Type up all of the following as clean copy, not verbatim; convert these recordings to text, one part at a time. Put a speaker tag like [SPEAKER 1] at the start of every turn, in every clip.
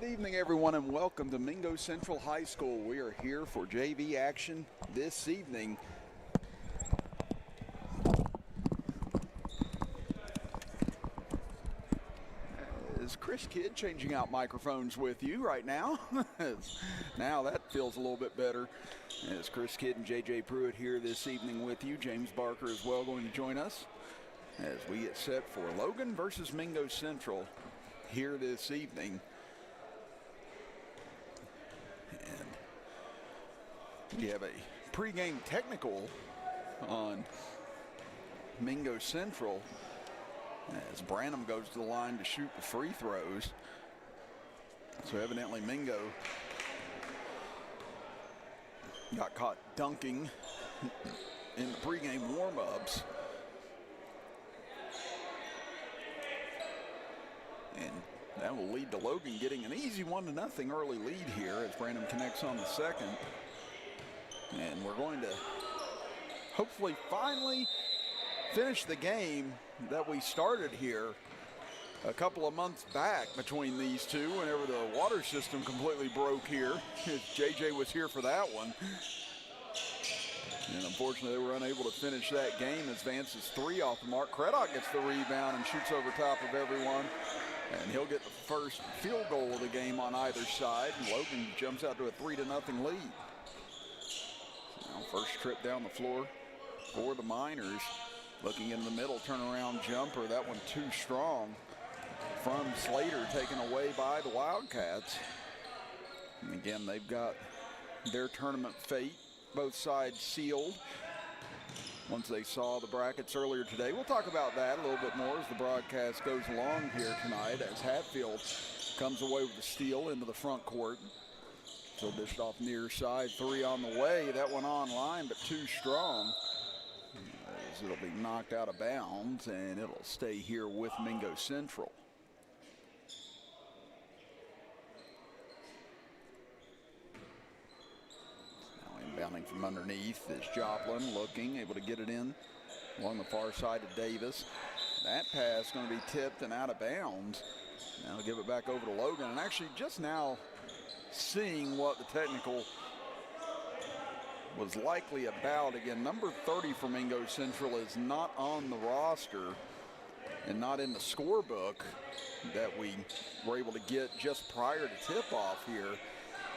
[SPEAKER 1] evening, everyone, and welcome to Mingo Central High School. We are here for JV action this evening. Is Chris Kidd changing out microphones with you right now? Now that feels a little bit better. As Chris Kidd and JJ Pruitt here this evening with you. James Barker as well going to join us as we get set for Logan versus Mingo Central here this evening. And we have a pregame technical on Mingo Central as Branham goes to the line to shoot the free throws. So evidently Mingo got caught dunking in the pregame warm-ups. And that will lead to Logan getting an easy 1-0 early lead here as Branham connects on the second. And we're going to hopefully finally finish the game that we started here a couple of months back between these two whenever the water system completely broke here. JJ was here for that one. And unfortunately, they were unable to finish that game as Vance's three off the mark. Craddock gets the rebound and shoots over top of everyone. And he'll get the first field goal of the game on either side. And Logan jumps out to a 3-0 lead. So now first trip down the floor for the Miners. Looking in the middle, turnaround jumper. That one too strong from Slater, taken away by the Wildcats. And again, they've got their tournament fate, both sides sealed. Once they saw the brackets earlier today. We'll talk about that a little bit more as the broadcast goes along here tonight as Hatfield comes away with the steal into the front court. So dished off near side, three on the way. That one online, but too strong. As it'll be knocked out of bounds, and it'll stay here with Mingo Central. Inbounding from underneath is Joplin, looking, able to get it in along the far side of Davis. That pass going to be tipped and out of bounds. Now give it back over to Logan. And actually just now seeing what the technical was likely about. Again, number 30 for Mingo Central is not on the roster and not in the scorebook that we were able to get just prior to tip-off here.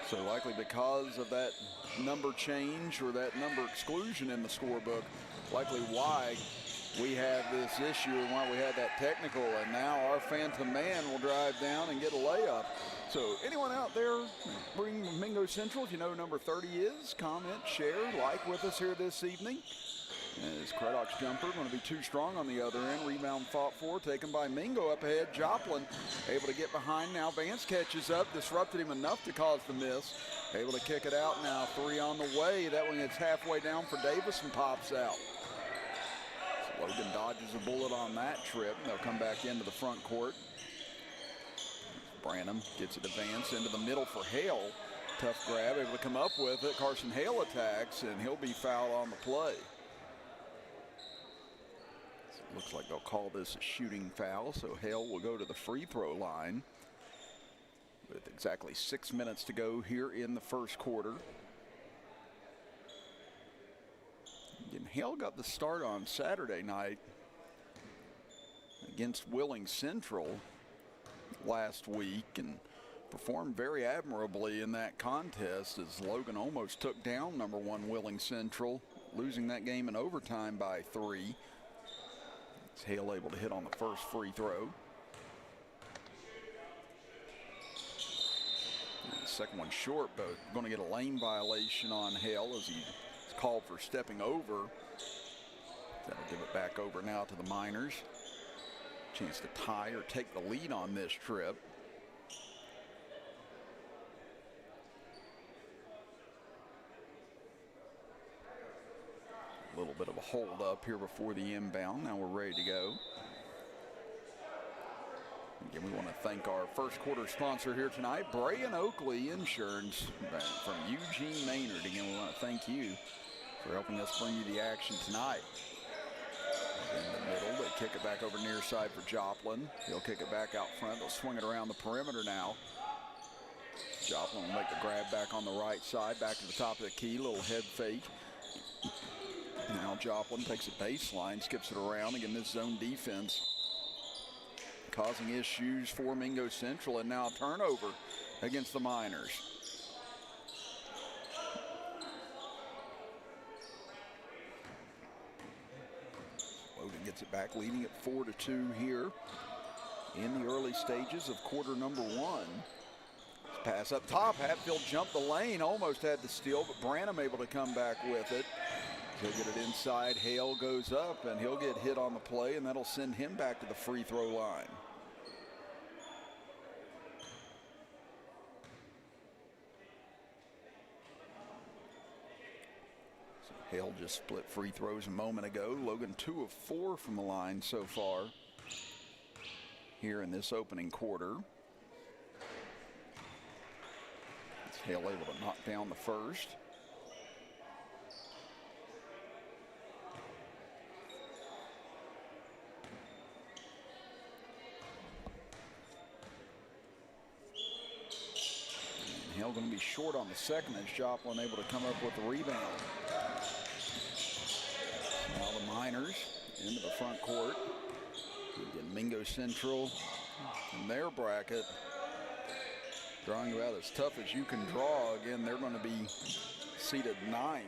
[SPEAKER 1] So likely because of that number change or that number exclusion in the scorebook, likely why we have this issue and why we had that technical. And now our phantom man will drive down and get a layup. So anyone out there bring Mingo Central, if you know who number 30 is, comment, share, like with us here this evening. As Craddock's jumper going to be too strong on the other end. Rebound fought for, taken by Mingo up ahead. Joplin able to get behind now. Vance catches up, disrupted him enough to cause the miss. Able to kick it out now. Three on the way. That one gets halfway down for Davis and pops out. So Logan dodges a bullet on that trip. They'll come back into the front court. Branham gets it to Vance into the middle for Hale. Tough grab, able to come up with it. Carson Hale attacks, and he'll be fouled on the play. Looks like they'll call this a shooting foul, so Hale will go to the free throw line with exactly 6 minutes to go here in the first quarter. Again, Hale got the start on Saturday night against Willing Central last week and performed very admirably in that contest as Logan almost took down number 1 Willing Central, losing that game in overtime by 3. Hale able to hit on the first free throw. And the second one short, but going to get a lane violation on Hale as he's called for stepping over. That'll give it back over now to the Miners. Chance to tie or take the lead on this trip. A little bit of a hold up here before the inbound. Now we're ready to go. Again, we want to thank our first quarter sponsor here tonight, Bray & Oakley Insurance from Eugene Maynard. Again, we want to thank you for helping us bring you the action tonight. In the middle, they kick it back over near side for Joplin. He'll kick it back out front. They'll swing it around the perimeter now. Joplin will make the grab back on the right side, back to the top of the key, little head fake. Now Joplin takes a baseline, skips it around. Again, this zone defense causing issues for Mingo Central, and now a turnover against the Miners. Logan gets it back, leading it 4-2 here in the early stages of quarter number one. Pass up top, Hatfield jumped the lane, almost had the steal, but Branham able to come back with it. He'll get it inside, Hale goes up, and he'll get hit on the play, and that'll send him back to the free throw line. So Hale just split free throws a moment ago. Logan 2 of 4 from the line so far here in this opening quarter. Hale able to knock down the first. And Hale going to be short on the second as Joplin able to come up with the rebound. Now the Miners into the front court. Again, Mingo Central in their bracket, drawing about as tough as you can draw. Again, they're going to be seeded 9th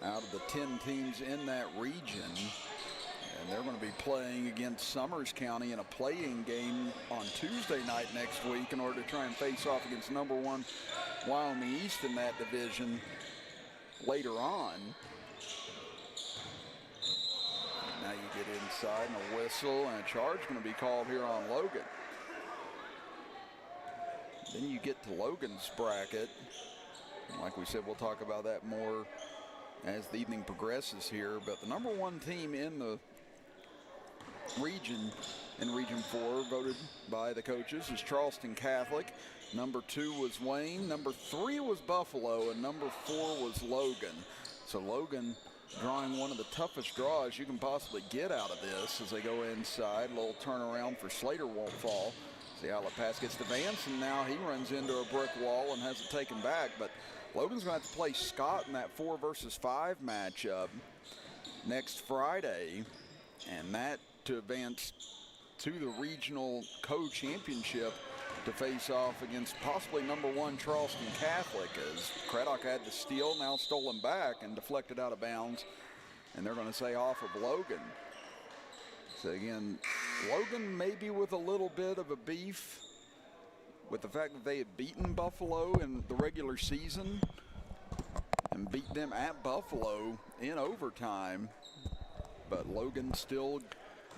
[SPEAKER 1] out of the 10 teams in that region. And they're going to be playing against Summers County in a play-in game on Tuesday night next week in order to try and face off against #1 Wyoming East in that division later on. Now you get inside and a whistle, and a charge going to be called here on Logan. Then you get to Logan's bracket. And like we said, we'll talk about that more as the evening progresses here. But the #1 team in the region, in Region 4, voted by the coaches, is Charleston Catholic. #2 was Wayne. #3 was Buffalo. And #4 was Logan. So Logan drawing one of the toughest draws you can possibly get out of this as they go inside. A little turnaround for Slater won't fall. The outlet pass gets to Vance, and now he runs into a brick wall and has it taken back. But Logan's going to have to play Scott in that 4 versus 5 matchup next Friday, and that to advance to the regional co-championship to face off against possibly #1 Charleston Catholic, as Craddock had the steal, now stolen back and deflected out of bounds, and they're going to say off of Logan. So again, Logan maybe with a little bit of a beef with the fact that they had beaten Buffalo in the regular season and beat them at Buffalo in overtime. But Logan still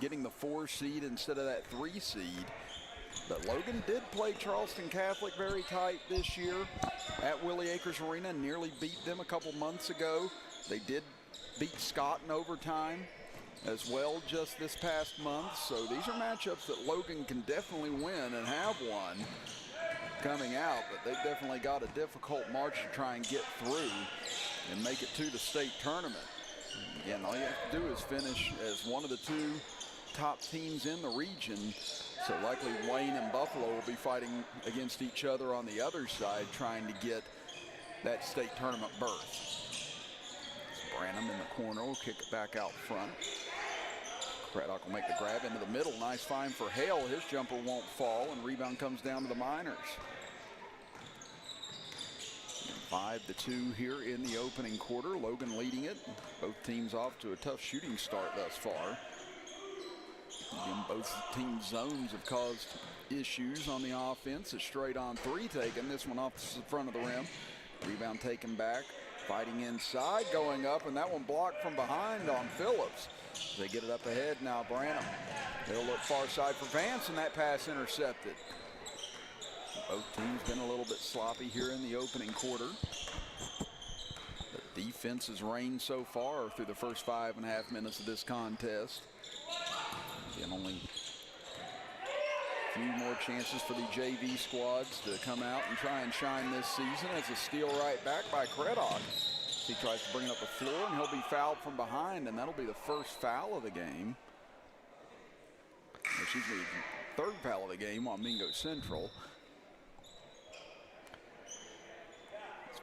[SPEAKER 1] getting the 4 seed instead of that 3 seed. But Logan did play Charleston Catholic very tight this year at Willie Acres Arena, nearly beat them a couple months ago. They did beat Scott in overtime as well just this past month. So these are matchups that Logan can definitely win and have won coming out, but they've definitely got a difficult march to try and get through and make it to the state tournament. Again, all you have to do is finish as one of the 2 top teams in the region. So likely Wayne and Buffalo will be fighting against each other on the other side, trying to get that state tournament berth. Branham in the corner will kick it back out front. Craddock will make the grab into the middle. Nice find for Hale. His jumper won't fall, and rebound comes down to the Miners. 5-2 here in the opening quarter. Logan leading it. Both teams off to a tough shooting start thus far. Again, both team zones have caused issues on the offense. A straight on 3 taken. This one off the front of the rim. Rebound taken back. Fighting inside, going up, and that one blocked from behind on Phillips. They get it up ahead now, Branham. They'll look far side for Vance, and that pass intercepted. Both teams been a little bit sloppy here in the opening quarter. The defense has reigned so far through the first 5.5 minutes of this contest. Again, only a few more chances for the JV squads to come out and try and shine this season. As a steal right back by Craddock. He tries to bring it up the floor, and he'll be fouled from behind, and that'll be the first foul of the game. Excuse me, 3rd foul of the game on Mingo Central.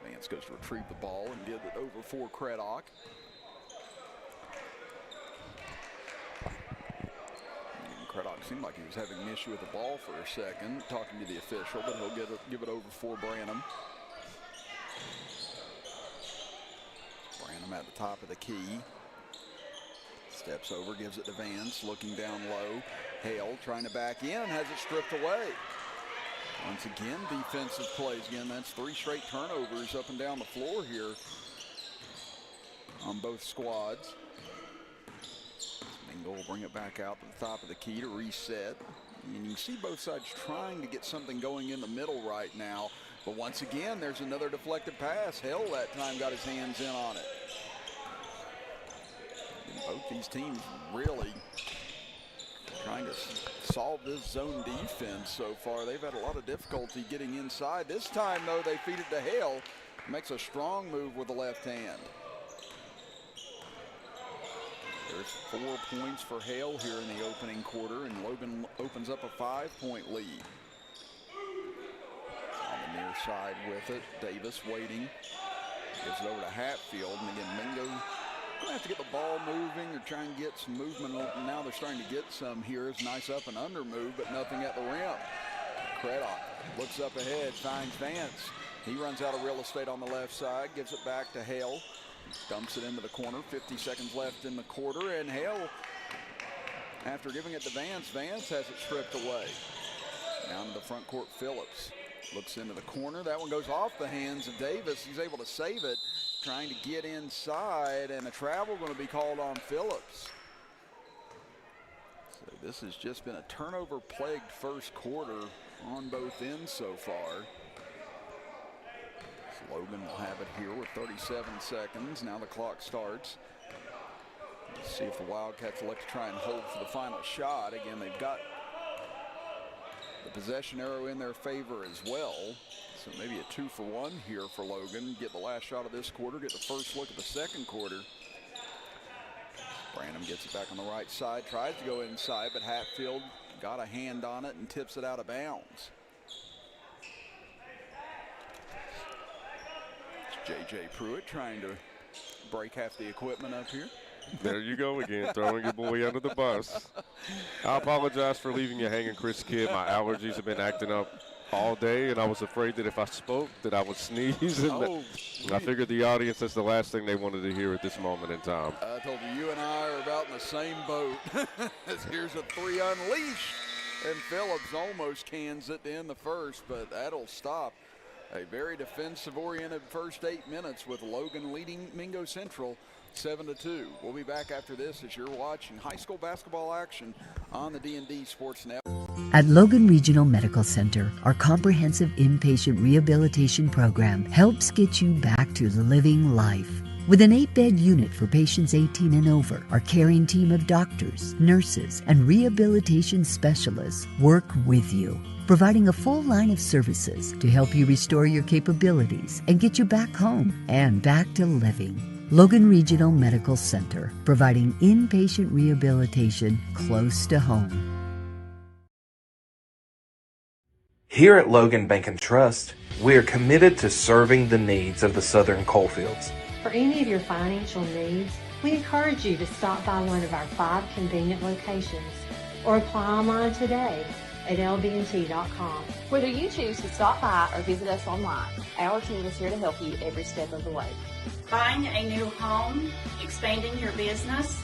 [SPEAKER 1] Vance goes to retrieve the ball and get it over for Craddock. Craddock seemed like he was having an issue with the ball for a second, talking to the official, but he'll give it over for Branham. Branham at the top of the key. Steps over, gives it to Vance, looking down low. Hale trying to back in, has it stripped away. Once again, defensive plays. Again, that's 3 straight turnovers up and down the floor here on both squads. Mingo will bring it back out to the top of the key to reset. And you can see both sides trying to get something going in the middle right now. But once again, there's another deflected pass. Hale that time got his hands in on it. And both these teams really trying to solve this zone defense so far. They've had a lot of difficulty getting inside. This time, though, they feed it to Hale. Makes a strong move with the left hand. There's 4 points for Hale here in the opening quarter, and Logan opens up a 5-point lead. On the near side with it, Davis waiting. Gives it over to Hatfield, and again, Mingo gonna have to get the ball moving or try and get some movement. Now they're starting to get some here. It's nice up and under move, but nothing at the rim. Craddock looks up ahead, finds Vance. He runs out of real estate on the left side, gives it back to Hale. Dumps it into the corner. 50 seconds left in the quarter, and Hale, after giving it to Vance, Vance has it stripped away. Down to the front court, Phillips looks into the corner. That one goes off the hands of Davis. He's able to save it, trying to get inside, and a travel going to be called on Phillips. So this has just been a turnover-plagued first quarter on both ends so far. Logan will have it here with 37 seconds. Now the clock starts. Let's see if the Wildcats elect to try and hold for the final shot. Again, they've got the possession arrow in their favor as well. So maybe a 2-for-1 here for Logan. Get the last shot of this quarter, get the first look at the second quarter. Branham gets it back on the right side, tries to go inside, but Hatfield got a hand on it and tips it out of bounds. J.J. Pruitt trying to break half the equipment up here.
[SPEAKER 2] There you go again, throwing your boy under the bus. I apologize for leaving you hanging, Chris Kidd. My allergies have been acting up all day, and I was afraid that if I spoke that I would sneeze. And I figured the audience, that's the last thing they wanted to hear at this moment in time.
[SPEAKER 1] I told you and I are about in the same boat. Here's a 3 unleashed, and Phillips almost cans it to end the first, but that'll stop. A very defensive-oriented first 8 minutes with Logan leading Mingo Central 7-2. We'll be back after this as you're watching high school basketball action on the D&D Sports Network.
[SPEAKER 3] At Logan Regional Medical Center, our comprehensive inpatient rehabilitation program helps get you back to living life. With an 8-bed unit for patients 18 and over, our caring team of doctors, nurses, and rehabilitation specialists work with you, providing a full line of services to help you restore your capabilities and get you back home and back to living. Logan Regional Medical Center, providing inpatient rehabilitation close to home.
[SPEAKER 4] Here at Logan Bank and Trust, we are committed to serving the needs of the Southern Coalfields.
[SPEAKER 5] For any of your financial needs, we encourage you to stop by one of our 5 convenient locations or apply online today at lbnt.com.
[SPEAKER 6] Whether you choose to stop by or visit us online, our team is here to help you every step of the way.
[SPEAKER 7] Buying a new home, expanding your business?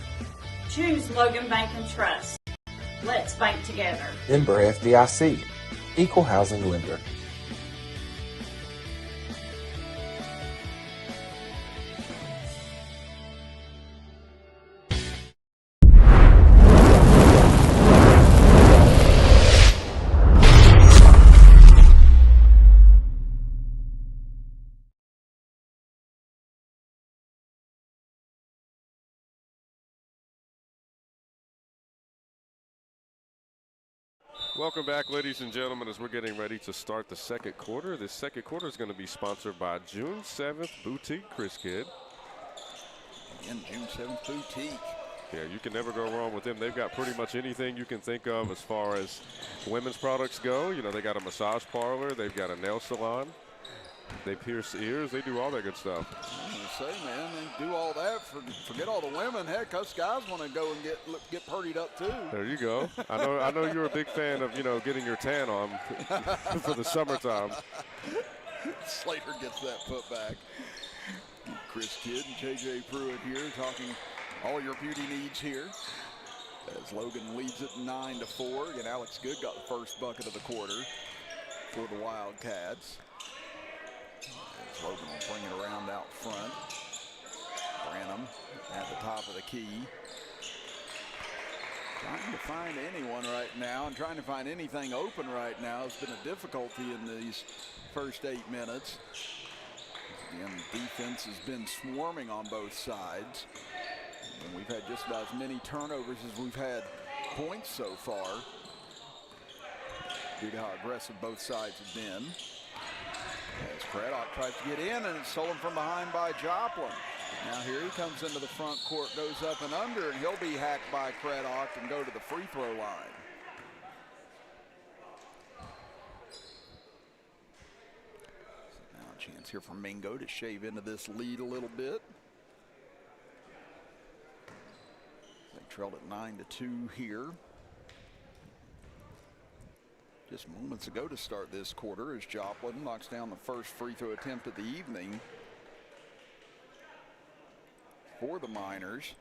[SPEAKER 7] Choose Logan Bank and Trust. Let's bank together.
[SPEAKER 4] Member FDIC, Equal Housing Lender.
[SPEAKER 2] Welcome back, ladies and gentlemen, as we're getting ready to start the second quarter. This second quarter is going to be sponsored by June 7th Boutique, Chris Kidd.
[SPEAKER 1] Again, June 7th Boutique.
[SPEAKER 2] Yeah, you can never go wrong with them. They've got pretty much anything you can think of as far as women's products go. You know, they got a massage parlor. They've got a nail salon. They pierce ears. They do all that good stuff.
[SPEAKER 1] I'm gonna say, man, they do all that. Forget all the women. Heck, us guys want to go and get purdied up too.
[SPEAKER 2] There you go. I know you're a big fan of getting your tan on for the summertime.
[SPEAKER 1] Slater gets that put back. Chris Kidd and J.J. Pruitt here talking all your beauty needs here. As Logan leads it 9-4. Again, Alex Good got the first bucket of the quarter for the Wildcats. As Logan will bring it around out front. Branham at the top of the key. Trying to find anyone right now and trying to find anything open right now has been a difficulty in these first 8 minutes. Again, the defense has been swarming on both sides. And we've had just about as many turnovers as we've had points so far, due to how aggressive both sides have been. As Craddock tries to get in, and it's stolen from behind by Joplin. Now here he comes into the front court, goes up and under, and he'll be hacked by Craddock and go to the free throw line. So now a chance here for Mingo to shave into this lead a little bit. They trailed at 9-2 here. Just moments ago to start this quarter as Joplin knocks down the first free throw attempt of the evening for the Miners.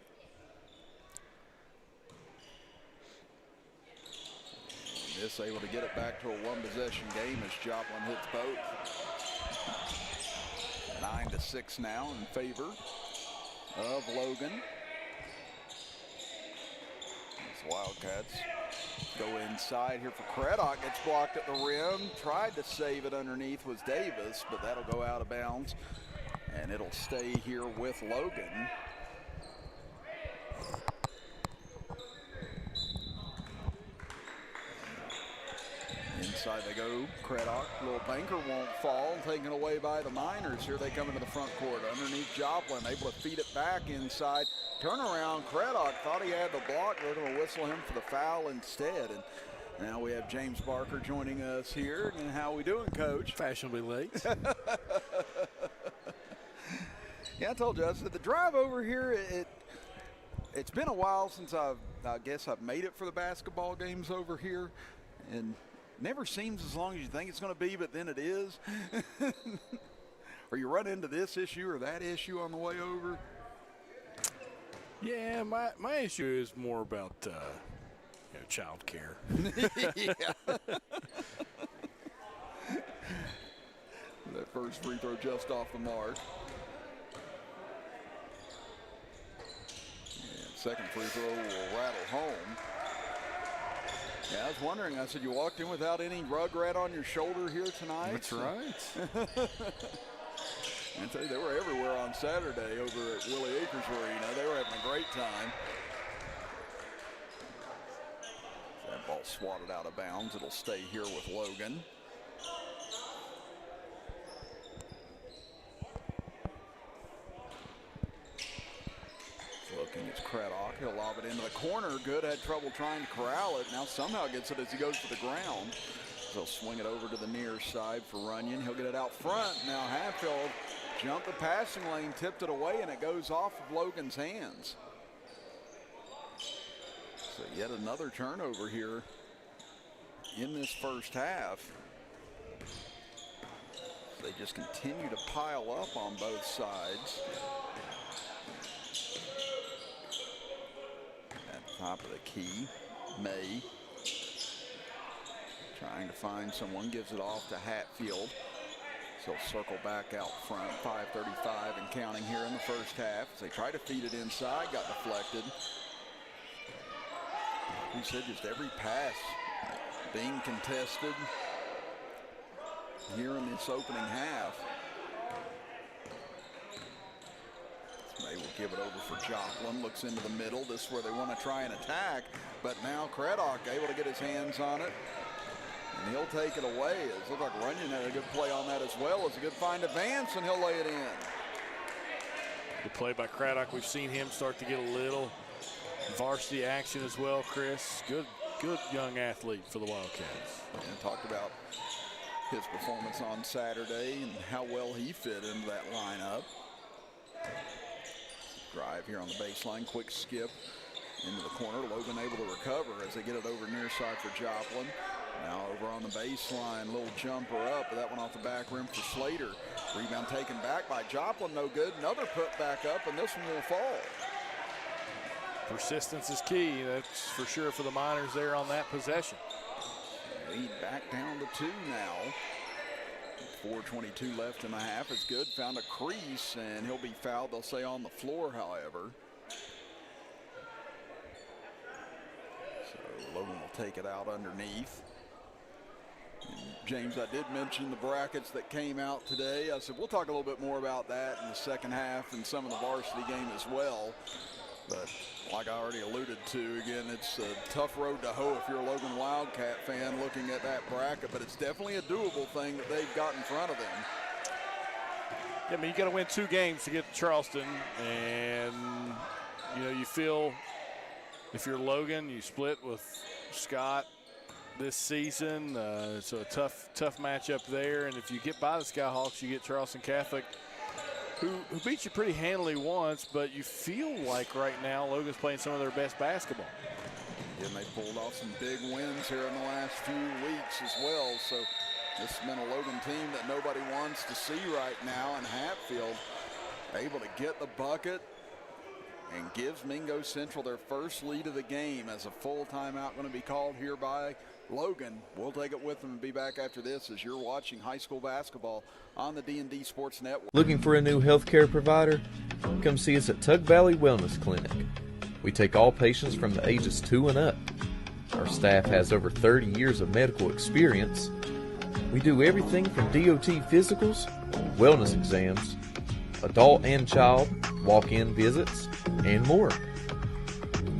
[SPEAKER 1] And this able to get it back to a one-possession game as Joplin hits both. 9-6 now in favor of Logan. As Wildcats go inside here for Craddock. Gets blocked at the rim. Tried to save it underneath was Davis, but that'll go out of bounds. And it'll stay here with Logan. Inside they go. Craddock, little banker won't fall. Taken away by the Miners. Here they come into the front court. Underneath Joplin, able to feed it back inside. Turnaround, Craddock thought he had the block. They're going to whistle him for the foul instead. And now we have James Barker joining us here. And how we doing, Coach?
[SPEAKER 8] Fashionably late.
[SPEAKER 1] Yeah, I told you, I said the drive over here, it's been a while since I guess I've made it for the basketball games over here. And never seems as long as you think it's going to be, but then it is. Or you run into this issue or that issue on the way over.
[SPEAKER 8] Yeah, my issue is more about child care.
[SPEAKER 1] Yeah. That first free throw just off the mark. And second free throw will rattle home. Yeah, I was wondering, I said, you walked in without any rugrat on your shoulder here tonight?
[SPEAKER 8] That's right.
[SPEAKER 1] I tell you, they were everywhere on Saturday over at Willie Acres Arena. They were having a great time. That ball swatted out of bounds. It'll stay here with Logan. Looking, it's Craddock. He'll lob it into the corner. Good, had trouble trying to corral it. Now somehow gets it as he goes to the ground. He'll swing it over to the near side for Runyon. He'll get it out front. Now Hatfield jumped the passing lane, tipped it away, and it goes off of Logan's hands. So yet another turnover here in this first half. They just continue to pile up on both sides. At the top of the key, May trying to find someone, gives it off to Hatfield. So circle back out front, 5:35 and counting here in the first half. As they try to feed it inside, got deflected. We said just every pass being contested here in this opening half. May will give it over for Joplin. Looks into the middle. This is where they want to try and attack. But now Craddock able to get his hands on it. And he'll take it away. It looked like Runyon had a good play on that as well. It's a good find to Vance, and he'll lay it in.
[SPEAKER 8] Good play by Craddock. We've seen him start to get a little varsity action as well, Chris. Good young athlete for the Wildcats.
[SPEAKER 1] And talked about his performance on Saturday and how well he fit into that lineup. Drive here on the baseline, quick skip into the corner. Logan able to recover as they get it over near side for Joplin. Now over on the baseline, little jumper up, but that one off the back rim for Slater. Rebound taken back by Joplin, no good. Another put back up, and this one will fall.
[SPEAKER 8] Persistence is key, that's for sure for the Miners there on that possession.
[SPEAKER 1] Lead back down to 2 now. 4:22 left in the half is good. Found a crease, and he'll be fouled, they'll say, on the floor, however. So Logan will take it out underneath. And James, I did mention the brackets that came out today. I said we'll talk a little bit more about that in the second half and some of the varsity game as well. But like I already alluded to, again, it's a tough road to hoe if you're a Logan Wildcat fan looking at that bracket, but it's definitely a doable thing that they've got in front of them.
[SPEAKER 8] Yeah, I mean, you got to win 2 games to get to Charleston, and you know, you feel if you're Logan, you split with Scott this season, so a tough matchup there. And if you get by the Skyhawks, you get Charleston Catholic, who beat you pretty handily once, but you feel like right now Logan's playing some of their best basketball.
[SPEAKER 1] And they pulled off some big wins here in the last few weeks as well. So this has been a Logan team that nobody wants to see right now. And Hatfield able to get the bucket and gives Mingo Central their first lead of the game as a full timeout going to be called here by Logan. We'll take it with them and be back after this as you're watching high school basketball on the D&D Sports Network.
[SPEAKER 4] Looking for a new healthcare provider? Come see us at Tug Valley Wellness Clinic. We take all patients from the ages 2 and up. Our staff has over 30 years of medical experience. We do everything from DOT physicals, wellness exams, adult and child, walk-in visits, and more.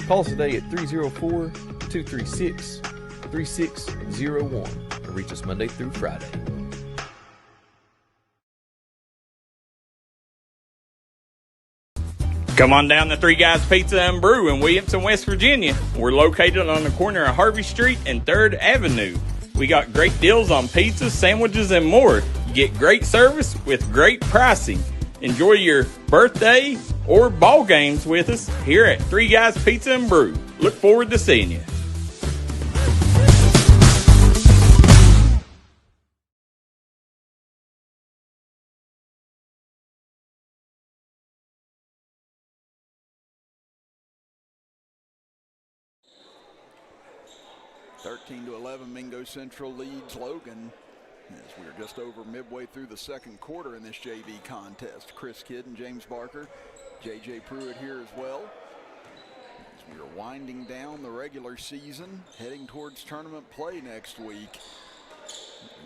[SPEAKER 4] Call us today at 304-236-3601 or reach us Monday through Friday.
[SPEAKER 9] Come on down to Three Guys Pizza and Brew in Williamson, West Virginia. We're located on the corner of Harvey Street and 3rd Avenue. We got great deals on pizzas, sandwiches, and more. You get great service with great pricing. Enjoy your birthday or ball games with us here at Three Guys Pizza and Brew. Look forward to seeing you.
[SPEAKER 1] (13-11), Mingo Central leads Logan as we're just over midway through the second quarter in this JV contest. Chris Kidd and James Barker, J.J. Pruitt here as well. As we are winding down the regular season, heading towards tournament play next week.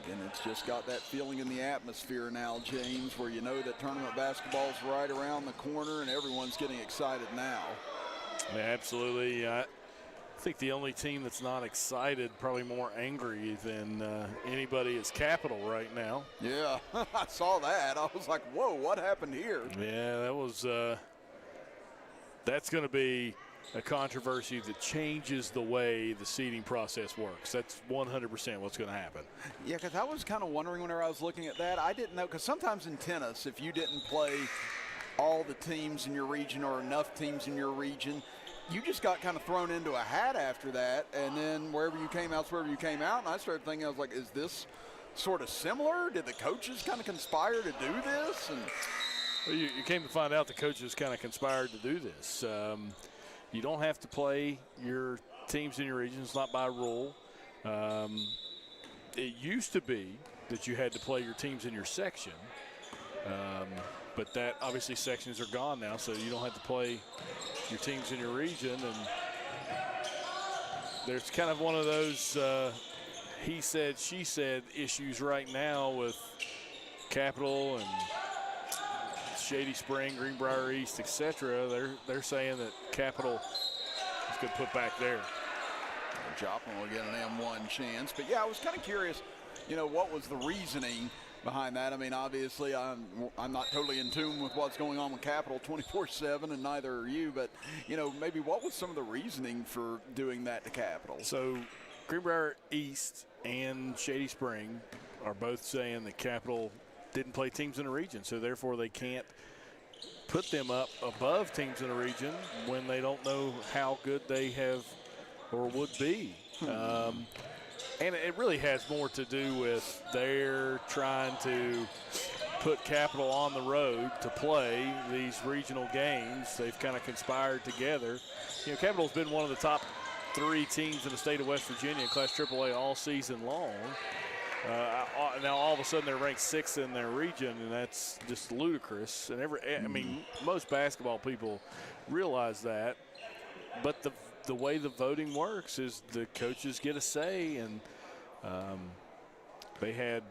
[SPEAKER 1] Again, it's just got that feeling in the atmosphere now, James, where you know that tournament basketball's right around the corner and everyone's getting excited now.
[SPEAKER 8] Yeah, absolutely. I think the only team that's not excited, probably more angry than anybody, is Capital right now.
[SPEAKER 1] Yeah, I saw that. I was like, whoa, what happened here?
[SPEAKER 8] Yeah, that was that's going to be a controversy that changes the way the seeding process works. That's 100% what's going to happen.
[SPEAKER 1] Yeah, because I was kind of wondering whenever I was looking at that. I didn't know, because sometimes in tennis, if you didn't play all the teams in your region or enough teams in your region, you just got kind of thrown into a hat after that, and then wherever you came out's wherever you came out. And I started thinking, I was like, is this sort of similar? Did the coaches kind of conspire to do this? And
[SPEAKER 8] well, you came to find out the coaches kind of conspired to do this. You don't have to play your teams in your region. It's not by rule. It used to be that you had to play your teams in your section. But that obviously sections are gone now, so you don't have to play your teams in your region. And there's kind of one of those he said, she said issues right now with Capital and Shady Spring, Greenbrier East, etc. They're saying that Capital is going to put back there.
[SPEAKER 1] Joplin will get an M1 chance. But yeah, I was kind of curious, you know, what was the reasoning behind that? I mean, obviously, I'm not totally in tune with what's going on with Capital 24/7, and neither are you. But, you know, maybe what was some of the reasoning for doing that to Capital?
[SPEAKER 8] So Greenbrier East and Shady Spring are both saying that Capital didn't play teams in the region, so therefore they can't put them up above teams in the region when they don't know how good they have or would be. And it really has more to do with they're trying to put Capital on the road to play these regional games. They've kind of conspired together. You know, Capital's been one of the top 3 teams in the state of West Virginia in Class AAA all season long. Now all of a sudden they're ranked 6th in their region, and that's just ludicrous. And I mean, most basketball people realize that, but the way the voting works is the coaches get a say, and they had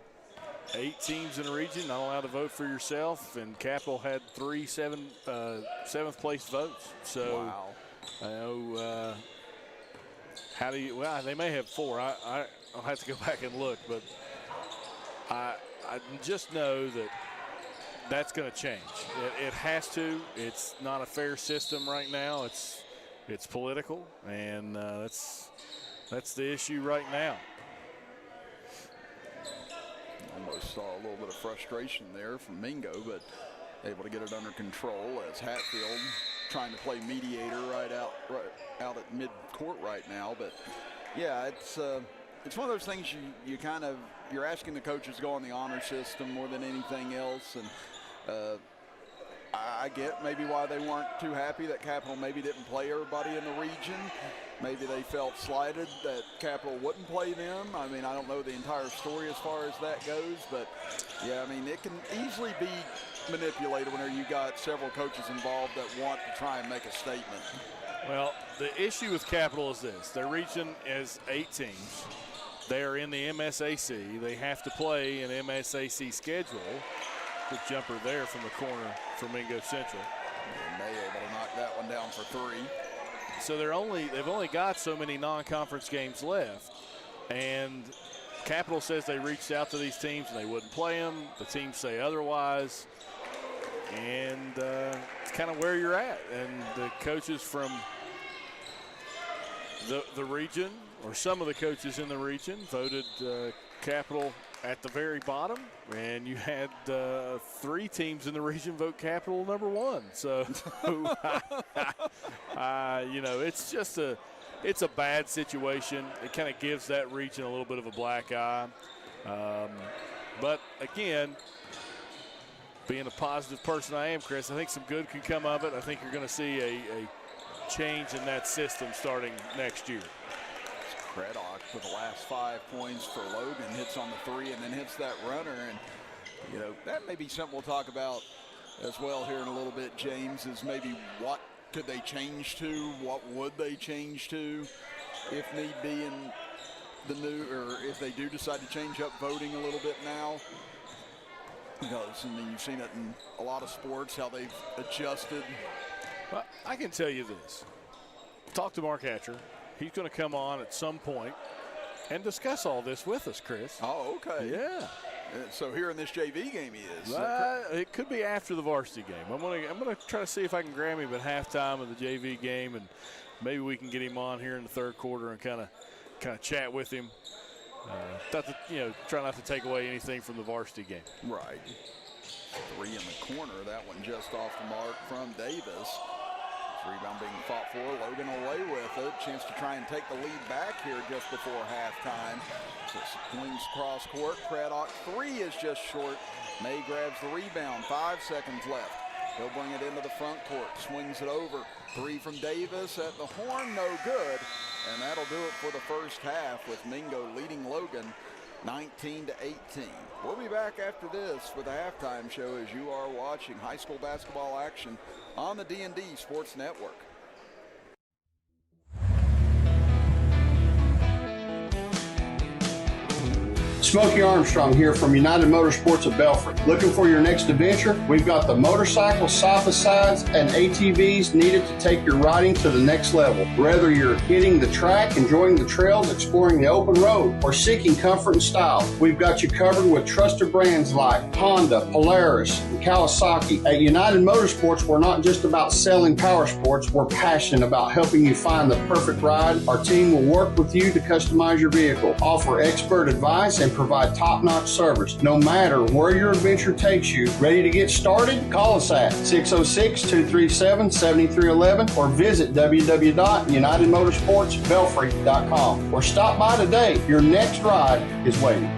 [SPEAKER 8] 8 teams in the region not allowed to vote for yourself, and Capital had 3 seventh place votes. So
[SPEAKER 1] wow.
[SPEAKER 8] I know how do you? Well, they may have 4. I'll have to go back and look, but I just know that that's going to change. It has to. It's not a fair system right now. It's political, and that's the issue right now.
[SPEAKER 1] Almost saw a little bit of frustration there from Mingo, but able to get it under control as Hatfield trying to play mediator right out at mid-court right now. But yeah, it's one of those things you're asking the coaches to go on the honor system more than anything else, and I get maybe why they weren't too happy that Capital maybe didn't play everybody in the region. Maybe they felt slighted that Capital wouldn't play them. I mean, I don't know the entire story as far as that goes, but yeah, I mean, it can easily be manipulated whenever you got several coaches involved that want to try and make a statement.
[SPEAKER 8] Well, the issue with Capital is this. Their region is 8 teams. They are in the MSAC. They have to play an MSAC schedule. Good jumper there from the corner for Mingo Central.
[SPEAKER 1] And May able to knock that one down for 3.
[SPEAKER 8] So they've only got so many non-conference games left, and Capital says they reached out to these teams and they wouldn't play them. The teams say otherwise, and it's kind of where you're at. And the coaches from the region, or some of the coaches in the region, voted Capital at the very bottom, and you had 3 teams in the region vote Capital number 1. So, you know, it's a bad situation. It kind of gives that region a little bit of a black eye. But again, being a positive person I am, Chris, I think some good can come of it. I think you're going to see a change in that system starting next year.
[SPEAKER 1] Craddock with the last 5 points for Logan, hits on the 3 and then hits that runner. And, you know, that may be something we'll talk about as well here in a little bit, James, is maybe what could they change to? What would they change to if need be in the new, or if they do decide to change up voting a little bit now? Because, I mean, you've seen it in a lot of sports, how they've adjusted.
[SPEAKER 8] Well, I can tell you this. Talk to Mark Hatcher. He's going to come on at some point and discuss all this with us, Chris.
[SPEAKER 1] Oh, okay.
[SPEAKER 8] Yeah.
[SPEAKER 1] So here in this JV game he is.
[SPEAKER 8] It could be after the varsity game. I'm gonna try to see if I can grab him at halftime of the JV game, and maybe we can get him on here in the 3rd quarter and kind of chat with him. Try not to take away anything from the varsity game.
[SPEAKER 1] Right. 3 in the corner. That one just off the mark from Davis. Rebound being fought for. Logan away with it. Chance to try and take the lead back here just before halftime. So swings cross court. Craddock 3 is just short. May grabs the rebound. 5 seconds left. He'll bring it into the front court. Swings it over. 3 from Davis at the horn. No good. And that'll do it for the first half with Mingo leading Logan 19-18. We'll be back after this with a halftime show as you are watching high school basketball action on the D&D Sports Network.
[SPEAKER 10] Smokey Armstrong here from United Motorsports of Belfry. Looking for your next adventure? We've got the motorcycles, side-by-sides, and ATVs needed to take your riding to the next level. Whether you're hitting the track, enjoying the trails, exploring the open road, or seeking comfort and style, we've got you covered with trusted brands like Honda, Polaris, and Kawasaki. At United Motorsports, we're not just about selling power sports, we're passionate about helping you find the perfect ride. Our team will work with you to customize your vehicle, offer expert advice, and provide top-notch service. No matter where your adventure takes you, ready to get started? Call us at 606-237-7311 or visit www.unitedmotorsportsbelfry.com or stop by today. Your next ride is waiting.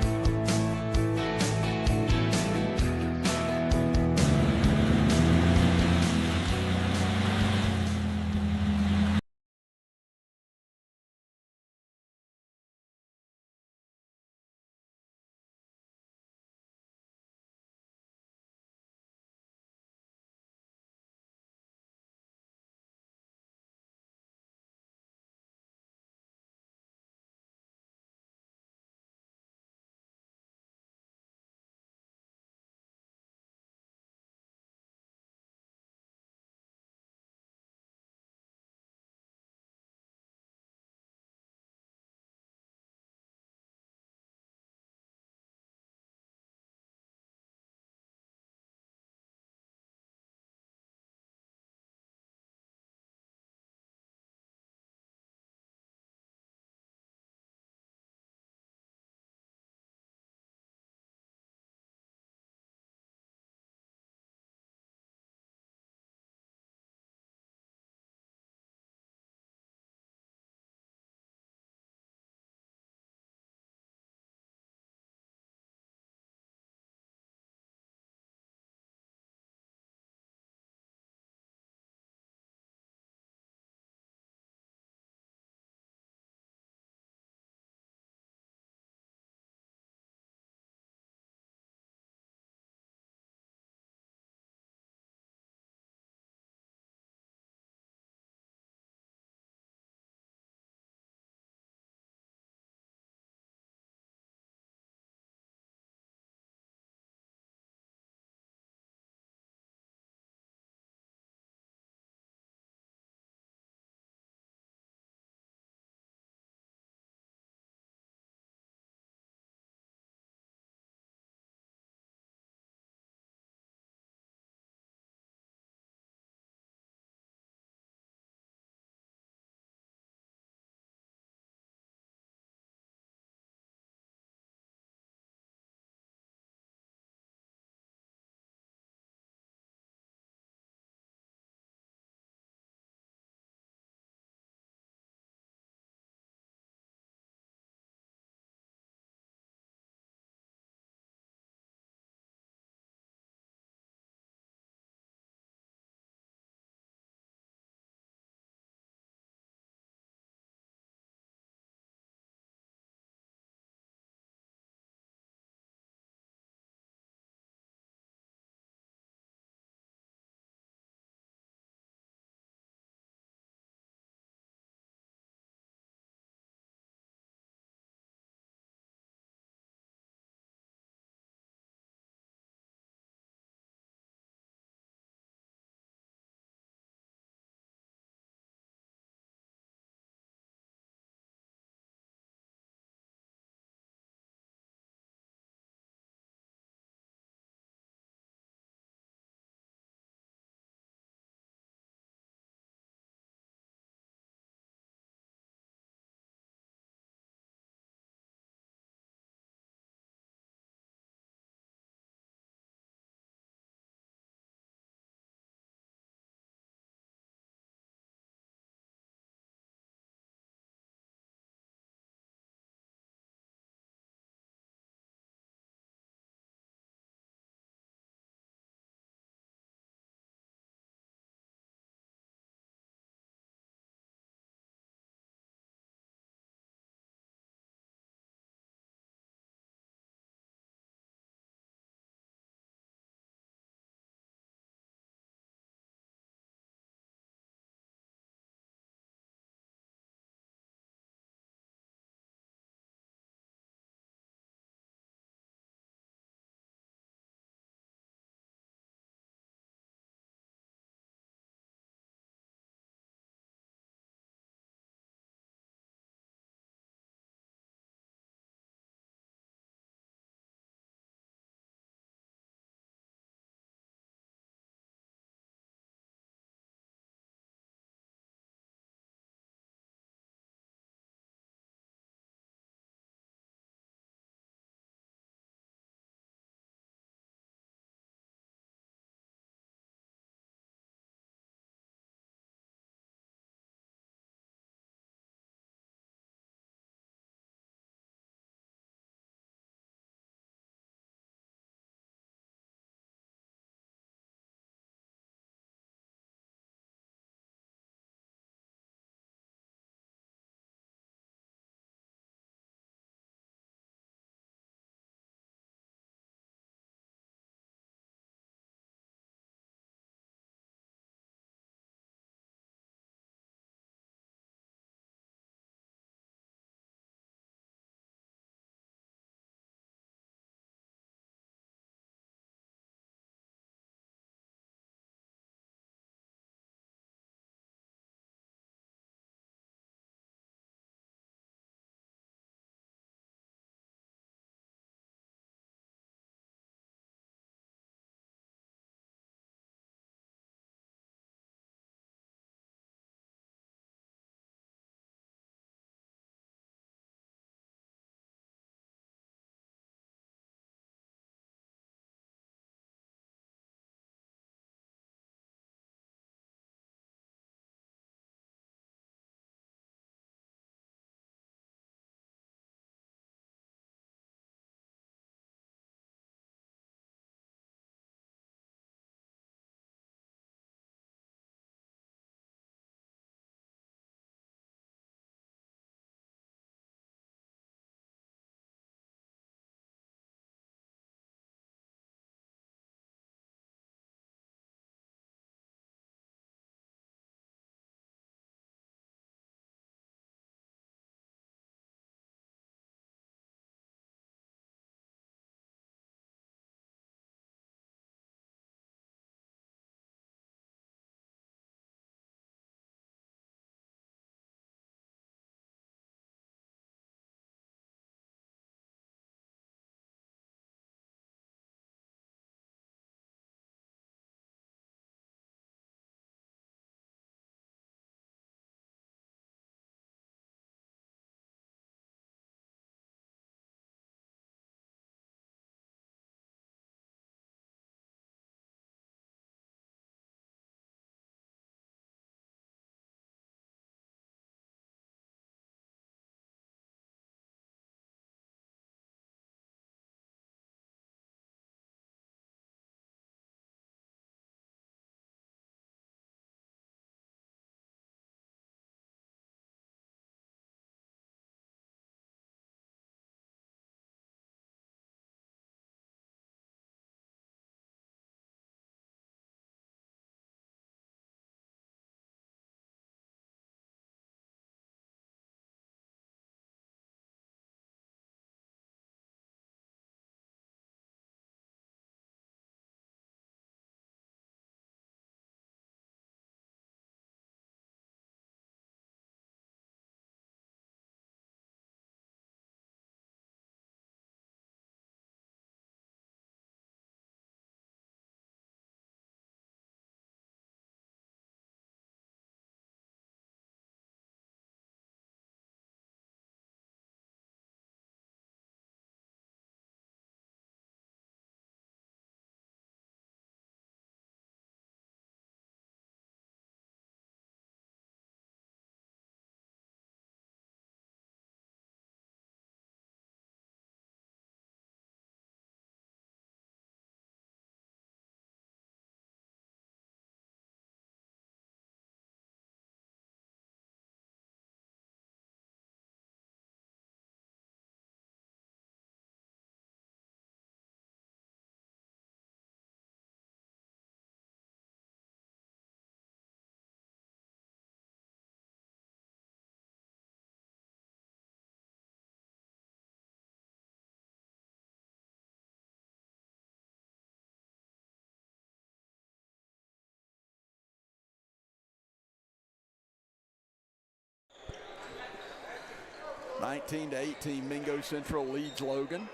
[SPEAKER 1] 19-18, Mingo Central leads Logan.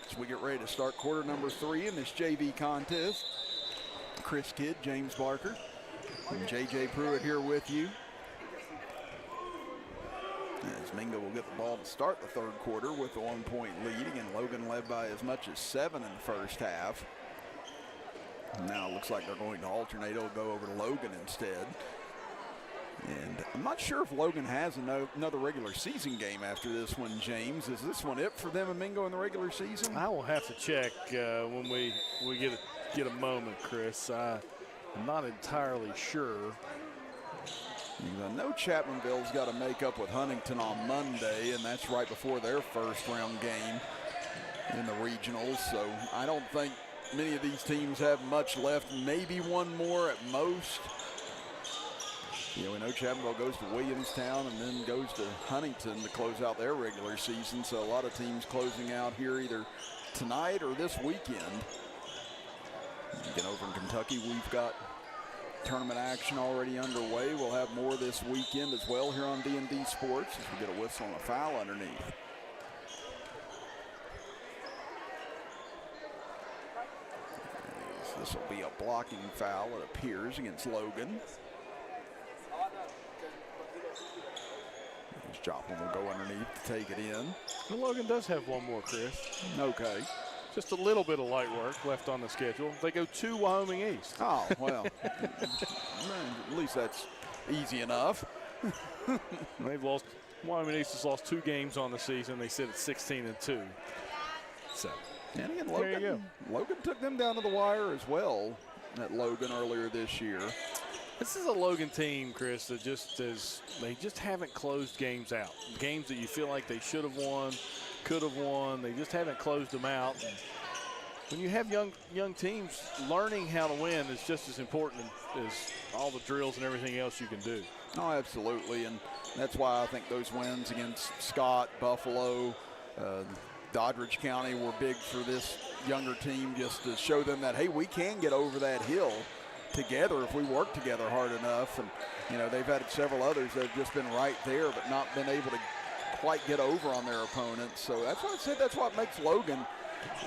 [SPEAKER 1] As we get ready to start quarter number 3 in this JV contest. Chris Kidd, James Barker, and J.J. Pruitt here with you. As Mingo will get the ball to start the third quarter with a 1-point lead. Again, Logan led by as much as 7 in the first half. Now it looks like they're going to alternate. It'll go over to Logan instead. And I'm not sure if Logan has another regular season game after this one, James. Is this one it for them and Mingo in the regular season?
[SPEAKER 8] I will have to check when we get a moment, Chris. I'm not entirely sure.
[SPEAKER 1] I know Chapmanville's got to make up with Huntington on Monday, and that's right before their first round game in the regionals. So I don't think many of these teams have much left, maybe one more at most. We know Chapmanville goes to Williamstown and then goes to Huntington to close out their regular season. So a lot of teams closing out here either tonight or this weekend. Again, over in Kentucky, we've got tournament action already underway. We'll have more this weekend as well here on D&D Sports as we get a whistle and a foul underneath. This will be a blocking foul, it appears, against Logan. Joplin will go underneath to take it in.
[SPEAKER 8] And Logan does have one more, Chris.
[SPEAKER 1] Okay.
[SPEAKER 8] Just a little bit of light work left on the schedule. They go to Wyoming East.
[SPEAKER 1] Oh, well. At least that's easy enough.
[SPEAKER 8] They've lost. Wyoming East has lost 2 games on the season. They sit at 16-2. So,
[SPEAKER 1] and again,
[SPEAKER 8] there you go.
[SPEAKER 1] Logan took them down to the wire as well at Logan earlier this year.
[SPEAKER 8] This is a Logan team, Chris, that they just haven't closed games out. Games that you feel like they should have won, could have won. They just haven't closed them out. And when you have young teams, learning how to win is just as important as all the drills and everything else you can do.
[SPEAKER 1] Oh, absolutely, and that's why I think those wins against Scott, Buffalo, Doddridge County were big for this younger team, just to show them that, hey, we can get over that hill together if we work together hard enough. And they've had several others that have just been right there but not been able to quite get over on their opponents. So that's why I said that's what makes Logan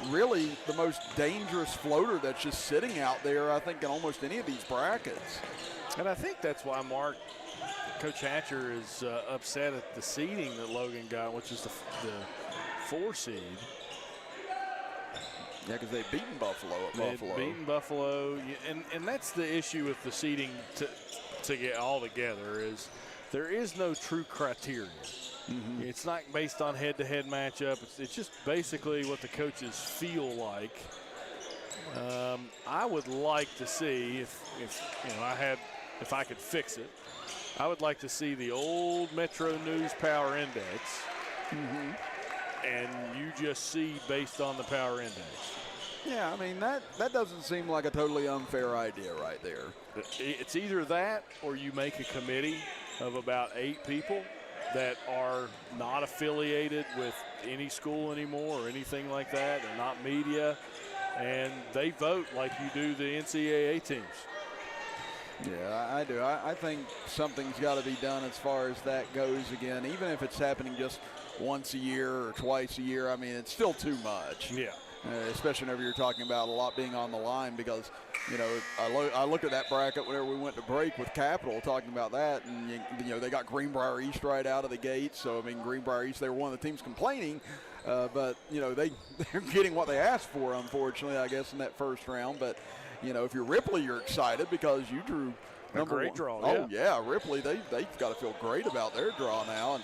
[SPEAKER 1] really the most dangerous floater that's just sitting out there, I think, in almost any of these brackets.
[SPEAKER 8] And I think that's why Coach Hatcher is upset at the seeding that Logan got, which is the 4 seed.
[SPEAKER 1] Yeah, because they've beaten Buffalo at Buffalo.
[SPEAKER 8] They've beaten Buffalo, and that's the issue with the seeding to get all together is there is no true criteria. Mm-hmm. It's not based on head-to-head matchup. It's just basically what the coaches feel like. I would like to see if I could fix it. I would like to see the old Metro News Power Index. Mm-hmm. And you just see based on the power index.
[SPEAKER 1] Yeah, I mean, that doesn't seem like a totally unfair idea right there.
[SPEAKER 8] It's either that or you make a committee of about 8 people that are not affiliated with any school anymore or anything like that. They're not media, and they vote like you do the NCAA teams.
[SPEAKER 1] Yeah, I do. I think something's got to be done as far as that goes again, even if it's happening just once a year or twice a year. I mean, it's still too much.
[SPEAKER 8] Yeah.
[SPEAKER 1] Especially whenever you're talking about a lot being on the line, because, I looked at that bracket whenever we went to break with Capital talking about that, and, they got Greenbrier East right out of the gate. So, I mean, Greenbrier East, they were one of the teams complaining, but, they're getting what they asked for, unfortunately, I guess, in that first round. But, if you're Ripley, you're excited because you drew number
[SPEAKER 8] great
[SPEAKER 1] 1.
[SPEAKER 8] Draw.
[SPEAKER 1] Oh, yeah, Ripley, they've got to feel great about their draw now.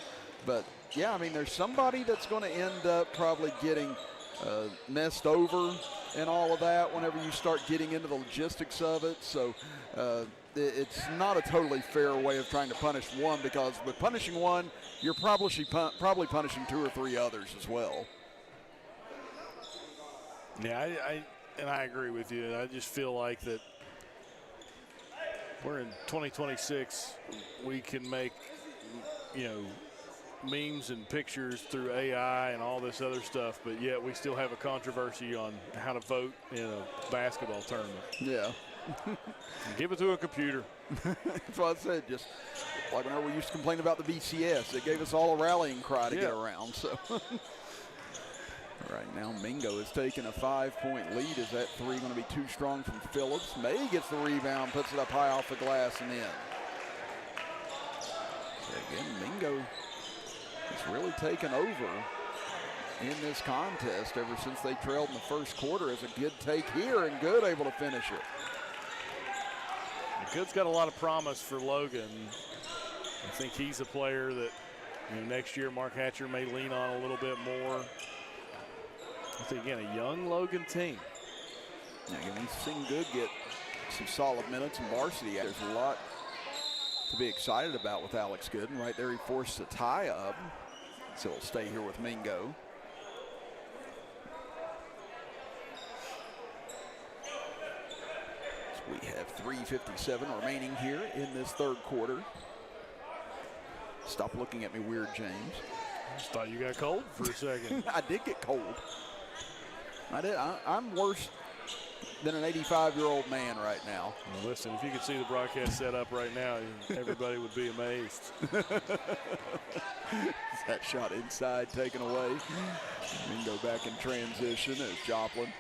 [SPEAKER 1] But, yeah, I mean, there's somebody that's going to end up probably getting messed over and all of that whenever you start getting into the logistics of it. So it's not a totally fair way of trying to punish one, because with punishing one, you're probably punishing 2 or 3 others as well.
[SPEAKER 8] Yeah, I agree with you. I just feel like that we're in 2026. We can make, memes and pictures through AI and all this other stuff, but yet we still have a controversy on how to vote in a basketball tournament.
[SPEAKER 1] Yeah.
[SPEAKER 8] Give it to a computer.
[SPEAKER 1] That's what I said. Just like whenever we used to complain about the BCS, it gave us all a rallying cry to get around. So right now, Mingo has taken a 5-point lead. Is that three going to be too strong from Phillips? May gets the rebound, puts it up high off the glass and in. So again, Mingo has really taken over in this contest ever since they trailed in the first quarter. As a good take here, and Good able to finish it.
[SPEAKER 8] Good's got a lot of promise for Logan. I think he's a player that, next year Mark Hatcher may lean on a little bit more. I think, again, a young Logan team.
[SPEAKER 1] Yeah, again, we've seen Good get some solid minutes in varsity. There's a lot to be excited about with Alex Good, and right there he forced a tie up, so he'll stay here with Mingo. So we have 3:57 remaining here in this third quarter. Stop looking at me weird, James.
[SPEAKER 8] I just thought you got cold for a second.
[SPEAKER 1] I did get cold. I did. I'm worse than an 85-year-old man right now.
[SPEAKER 8] Well, listen, if you could see the broadcast set up right now, everybody would be amazed.
[SPEAKER 1] That shot inside taken away. Mingo back in transition as Joplin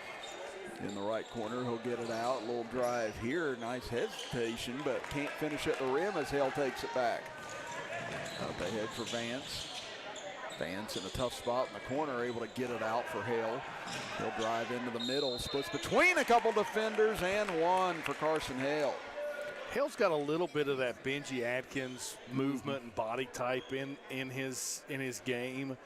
[SPEAKER 1] in the right corner. He'll get it out. A little drive here. Nice hesitation, but can't finish at the rim as Hale takes it back. Up ahead for Vance. Vance in a tough spot in the corner, able to get it out for Hale. He'll drive into the middle, splits between a couple defenders, and one for Carson Hale.
[SPEAKER 8] Hale's got a little bit of that Benji Atkins movement and body type in his game,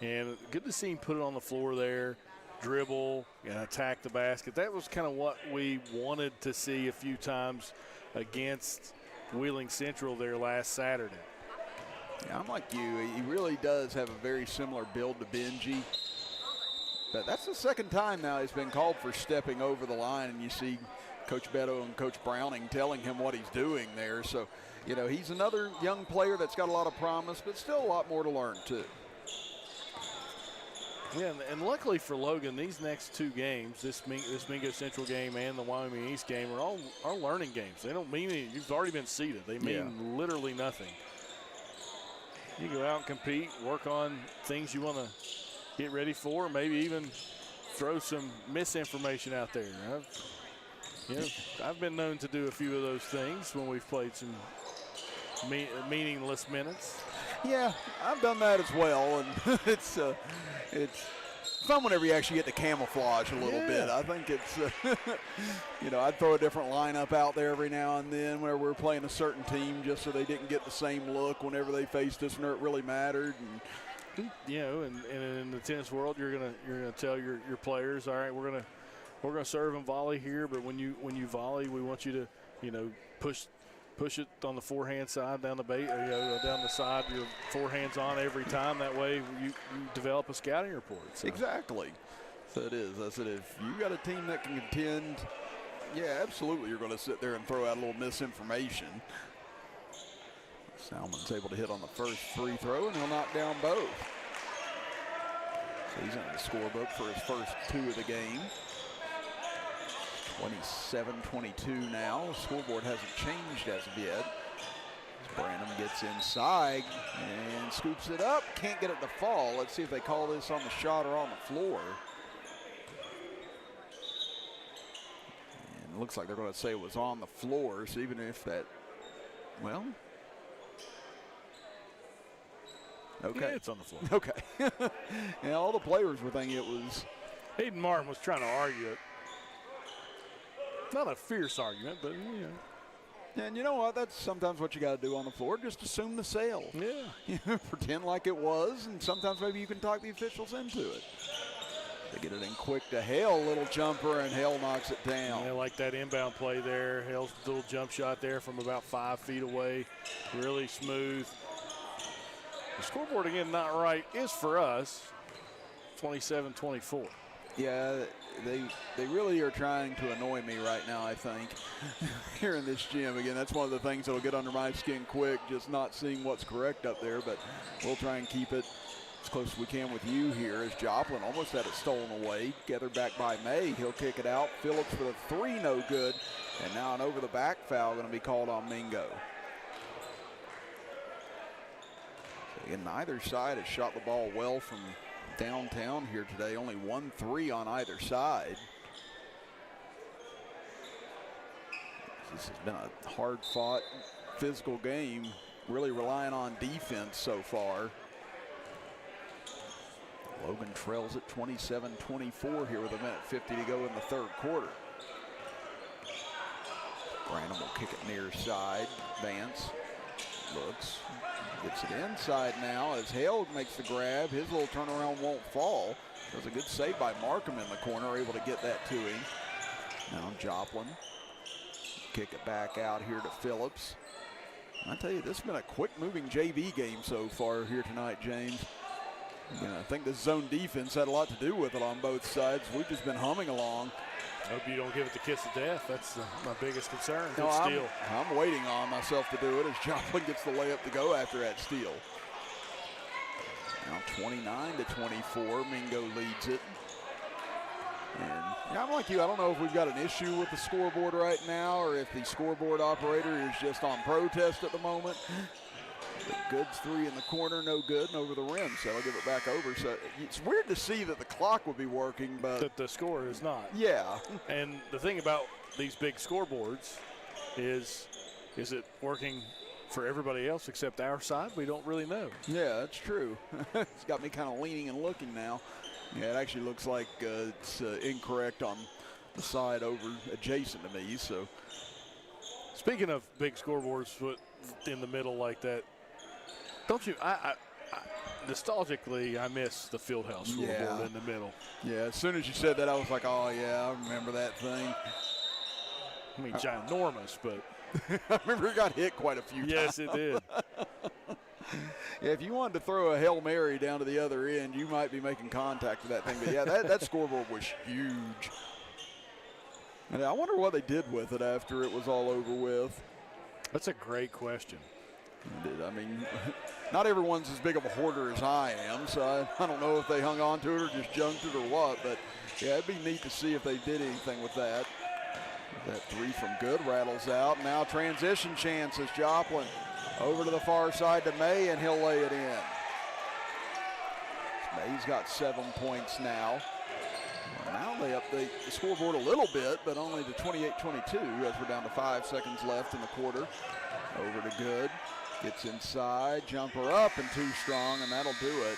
[SPEAKER 8] and good to see him put it on the floor there, dribble and attack the basket. That was kind of what we wanted to see a few times against Wheeling Central there last Saturday.
[SPEAKER 1] Yeah, I'm like you. He really does have a very similar build to Benji. But that's the second time now he's been called for stepping over the line, and you see Coach Beto and Coach Browning telling him what he's doing there. So, he's another young player that's got a lot of promise, but still a lot more to learn, too.
[SPEAKER 8] Yeah, and luckily for Logan, these next two games, this Mingo Central game and the Wyoming East game, are learning games. They don't mean anything. You've already been seeded. They mean literally nothing. You go out and compete, work on things you want to get ready for, maybe even throw some misinformation out there. I've been known to do a few of those things when we've played some meaningless minutes.
[SPEAKER 1] Yeah, I've done that as well, and it's fun whenever you actually get to camouflage a little bit. I think it's, I'd throw a different lineup out there every now and then where we're playing a certain team just so they didn't get the same look whenever they faced us, and it really mattered. And
[SPEAKER 8] and in the tennis world, you're gonna tell your players, all right, we're gonna serve and volley here, but when you volley, we want you to push it on the forehand side down the down the side. Your forehand's on every time. That way you develop a scouting report. So.
[SPEAKER 1] Exactly. So it is. I said, if you got a team that can contend, yeah, absolutely, you're going to sit there and throw out a little misinformation. Salmon's able to hit on the first free throw, and he'll knock down both. So he's in the scorebook for his first two of the game. 27-22 now. The scoreboard hasn't changed as of yet. Branham gets inside and scoops it up. Can't get it to fall. Let's see if they call this on the shot or on the floor. And it looks like they're going to say it was on the floor. So even if that, well, okay.
[SPEAKER 8] Yeah, it's on the floor.
[SPEAKER 1] Okay. And all the players were thinking it was.
[SPEAKER 8] Hayden Martin was trying to argue it. Not a fierce argument, but
[SPEAKER 1] And you know what? That's sometimes what you got to do on the floor. Just assume the sale.
[SPEAKER 8] Yeah.
[SPEAKER 1] Pretend like it was, and sometimes maybe you can talk the officials into it. They get it in quick to Hale. Little jumper, and Hale knocks it down.
[SPEAKER 8] Yeah, like that inbound play there. Hale's little jump shot there from about 5 feet away. Really smooth. The scoreboard, again, not right, is for us. 27-24.
[SPEAKER 1] Yeah, they really are trying to annoy me right now, I think, here in this gym. Again, that's one of the things that will get under my skin quick, just not seeing what's correct up there, but we'll try and keep it as close as we can with you here as Joplin almost had it stolen away. Gathered back by May. He'll kick it out. Phillips for the three, no good. And now an over-the-back foul going to be called on Mingo. So again, neither side has shot the ball well from downtown here today. Only 1-3 on either side. This has been a hard-fought, physical game, really relying on defense so far. Logan trails at 27-24 here with 1:50 to go in the third quarter. Branham will kick it near side. Vance looks, gets it inside now as Hale makes the grab. His little turnaround won't fall. Does a good save by Markham in the corner, able to get that to him. Now Joplin. Kick it back out here to Phillips. I tell you, this has been a quick-moving JV game so far here tonight, James. You know, I think the zone defense had a lot to do with it on both sides. We've just been humming along.
[SPEAKER 8] I hope you don't give it the kiss of death. That's my biggest concern.
[SPEAKER 1] No,
[SPEAKER 8] Good steal.
[SPEAKER 1] I'm waiting on myself to do it as Joplin gets the layup to go after that steal. Now 29-24, Mingo leads it. And yeah, I'm like you, I don't know if we've got an issue with the scoreboard right now or if the scoreboard operator is just on protest at the moment. But Goods three in the corner, no good, and over the rim, so I'll give it back over. So it's weird to see that the clock would be working, but
[SPEAKER 8] that the score is not.
[SPEAKER 1] Yeah.
[SPEAKER 8] And the thing about these big scoreboards is it working for everybody else except our side? We don't really know.
[SPEAKER 1] Yeah, that's true. It's got me kind of leaning and looking now. Yeah, it actually looks like it's incorrect on the side over adjacent to me. So,
[SPEAKER 8] speaking of big scoreboards in the middle like that, don't you? Nostalgically, I miss the Fieldhouse scoreboard in the middle.
[SPEAKER 1] Yeah, as soon as you said that, I was like, oh yeah, I remember that thing.
[SPEAKER 8] I mean, ginormous, but
[SPEAKER 1] I remember it got hit quite a few times.
[SPEAKER 8] Yes, it did.
[SPEAKER 1] Yeah, if you wanted to throw a Hail Mary down to the other end, you might be making contact with that thing. But yeah, that scoreboard was huge. And I wonder what they did with it after it was all over with.
[SPEAKER 8] That's a great question.
[SPEAKER 1] I mean, not everyone's as big of a hoarder as I am, so I don't know if they hung on to it or just junked it or what. But yeah, it'd be neat to see if they did anything with that. That three from Good rattles out. Now transition chance as Joplin over to the far side to May, and he'll lay it in. May's got 7 points now. Now they up the scoreboard a little bit, but only to 28-22 as we're down to 5 seconds left in the quarter. Over to Good. Gets inside, jumper up and too strong, and that'll do it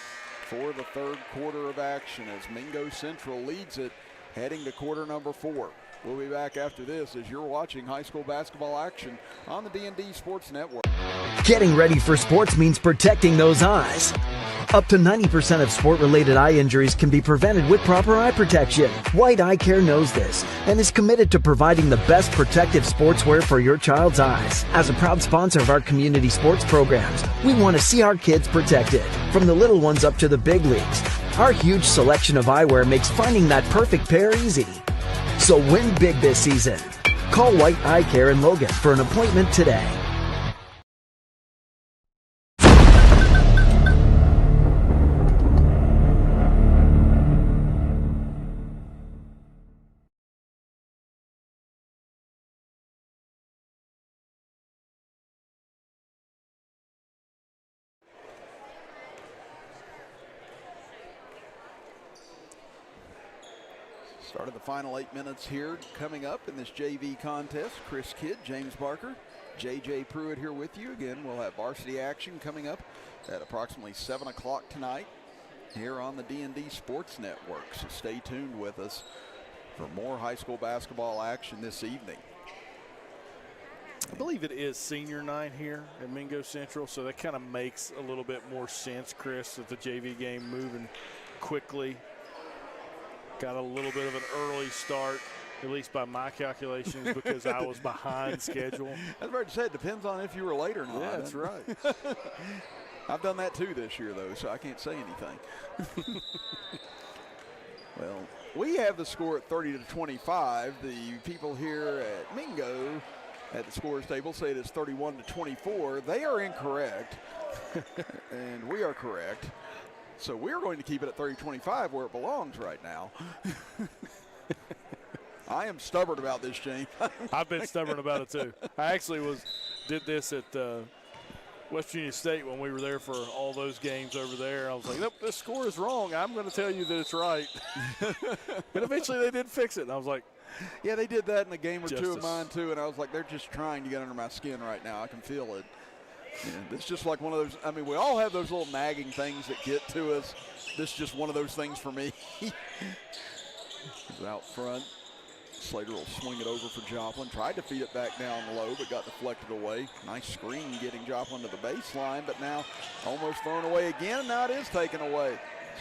[SPEAKER 1] for the third quarter of action as Mingo Central leads it heading to quarter number 4. We'll be back after this as you're watching high school basketball action on the D&D Sports Network.
[SPEAKER 11] Getting ready for sports means protecting those eyes. Up to 90% of sport-related eye injuries can be prevented with proper eye protection. White Eye Care knows this and is committed to providing the best protective sportswear for your child's eyes. As a proud sponsor of our community sports programs, we want to see our kids protected, from the little ones up to the big leagues. Our huge selection of eyewear makes finding that perfect pair easy. So win big this season. Call White Eye Care in Logan for an appointment today.
[SPEAKER 1] Started the final 8 minutes here coming up in this JV contest. Chris Kidd, James Barker, JJ Pruitt here with you. Again, we'll have varsity action coming up at approximately 7 o'clock tonight here on the D&D Sports Network. So stay tuned with us for more high school basketball action this evening.
[SPEAKER 8] I believe it is senior night here at Mingo Central, so that kind of makes a little bit more sense, Chris, with the JV game moving quickly. Got a little bit of an early start, at least by my calculations, because I was behind schedule.
[SPEAKER 1] I was about to say, it depends on if you were late or not.
[SPEAKER 8] Yeah, that's right.
[SPEAKER 1] I've done that too this year, though, so I can't say anything. Well, we have the score at 30-25. The people here at Mingo at the scores table say it is 31-24. They are incorrect, and we are correct. So we're going to keep it at 30-25 where it belongs right now. I am stubborn about this, James.
[SPEAKER 8] I've been stubborn about it too. I actually did this at West Virginia State when we were there for all those games over there. I was like, nope, this score is wrong. I'm going to tell you that it's right. And eventually they did fix it. And I was like,
[SPEAKER 1] yeah, they did that in a game or two of mine too. And I was like, they're just trying to get under my skin right now. I can feel it. Yeah, it's just like one of those. I mean, we all have those little nagging things that get to us. This is just one of those things for me. He's out front. Slater will swing it over for Joplin. Tried to feed it back down low, but got deflected away. Nice screen getting Joplin to the baseline, but now almost thrown away again. Now it is taken away.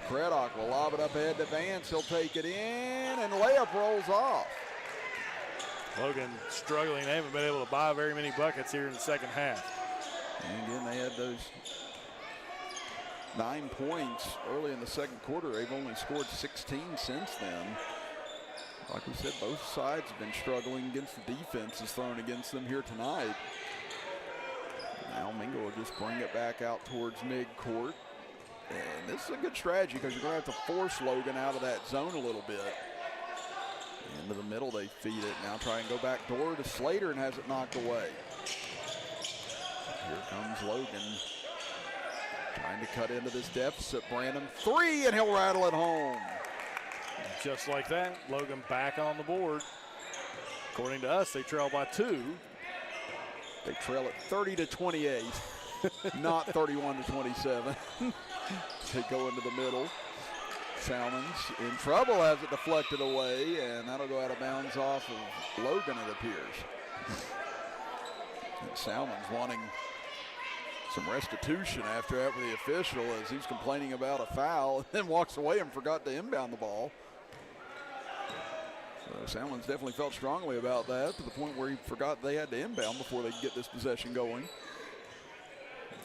[SPEAKER 1] Craddock will lob it up ahead to Vance. He'll take it in, and layup rolls off.
[SPEAKER 8] Logan struggling. They haven't been able to buy very many buckets here in the second half.
[SPEAKER 1] And again, they had those 9 points early in the second quarter. They've only scored 16 since then. Like we said, both sides have been struggling against the defenses thrown against them here tonight. Now Mingo will just bring it back out towards midcourt. And this is a good strategy because you're going to have to force Logan out of that zone a little bit. Into the middle, they feed it. Now try and go back door to Slater and has it knocked away. Here comes Logan. Trying to cut into this deficit. Brandon, 3, and he'll rattle it home.
[SPEAKER 8] Just like that, Logan back on the board. According to us, they trail by 2.
[SPEAKER 1] They trail at 30-28, not 31-27. They go into the middle. Salmons in trouble, has it deflected away, and that'll go out of bounds off of Logan, it appears. And Salmons wanting some restitution after that with the official as he's complaining about a foul and then walks away and forgot to inbound the ball. So Salmons definitely felt strongly about that to the point where he forgot they had to inbound before they could get this possession going.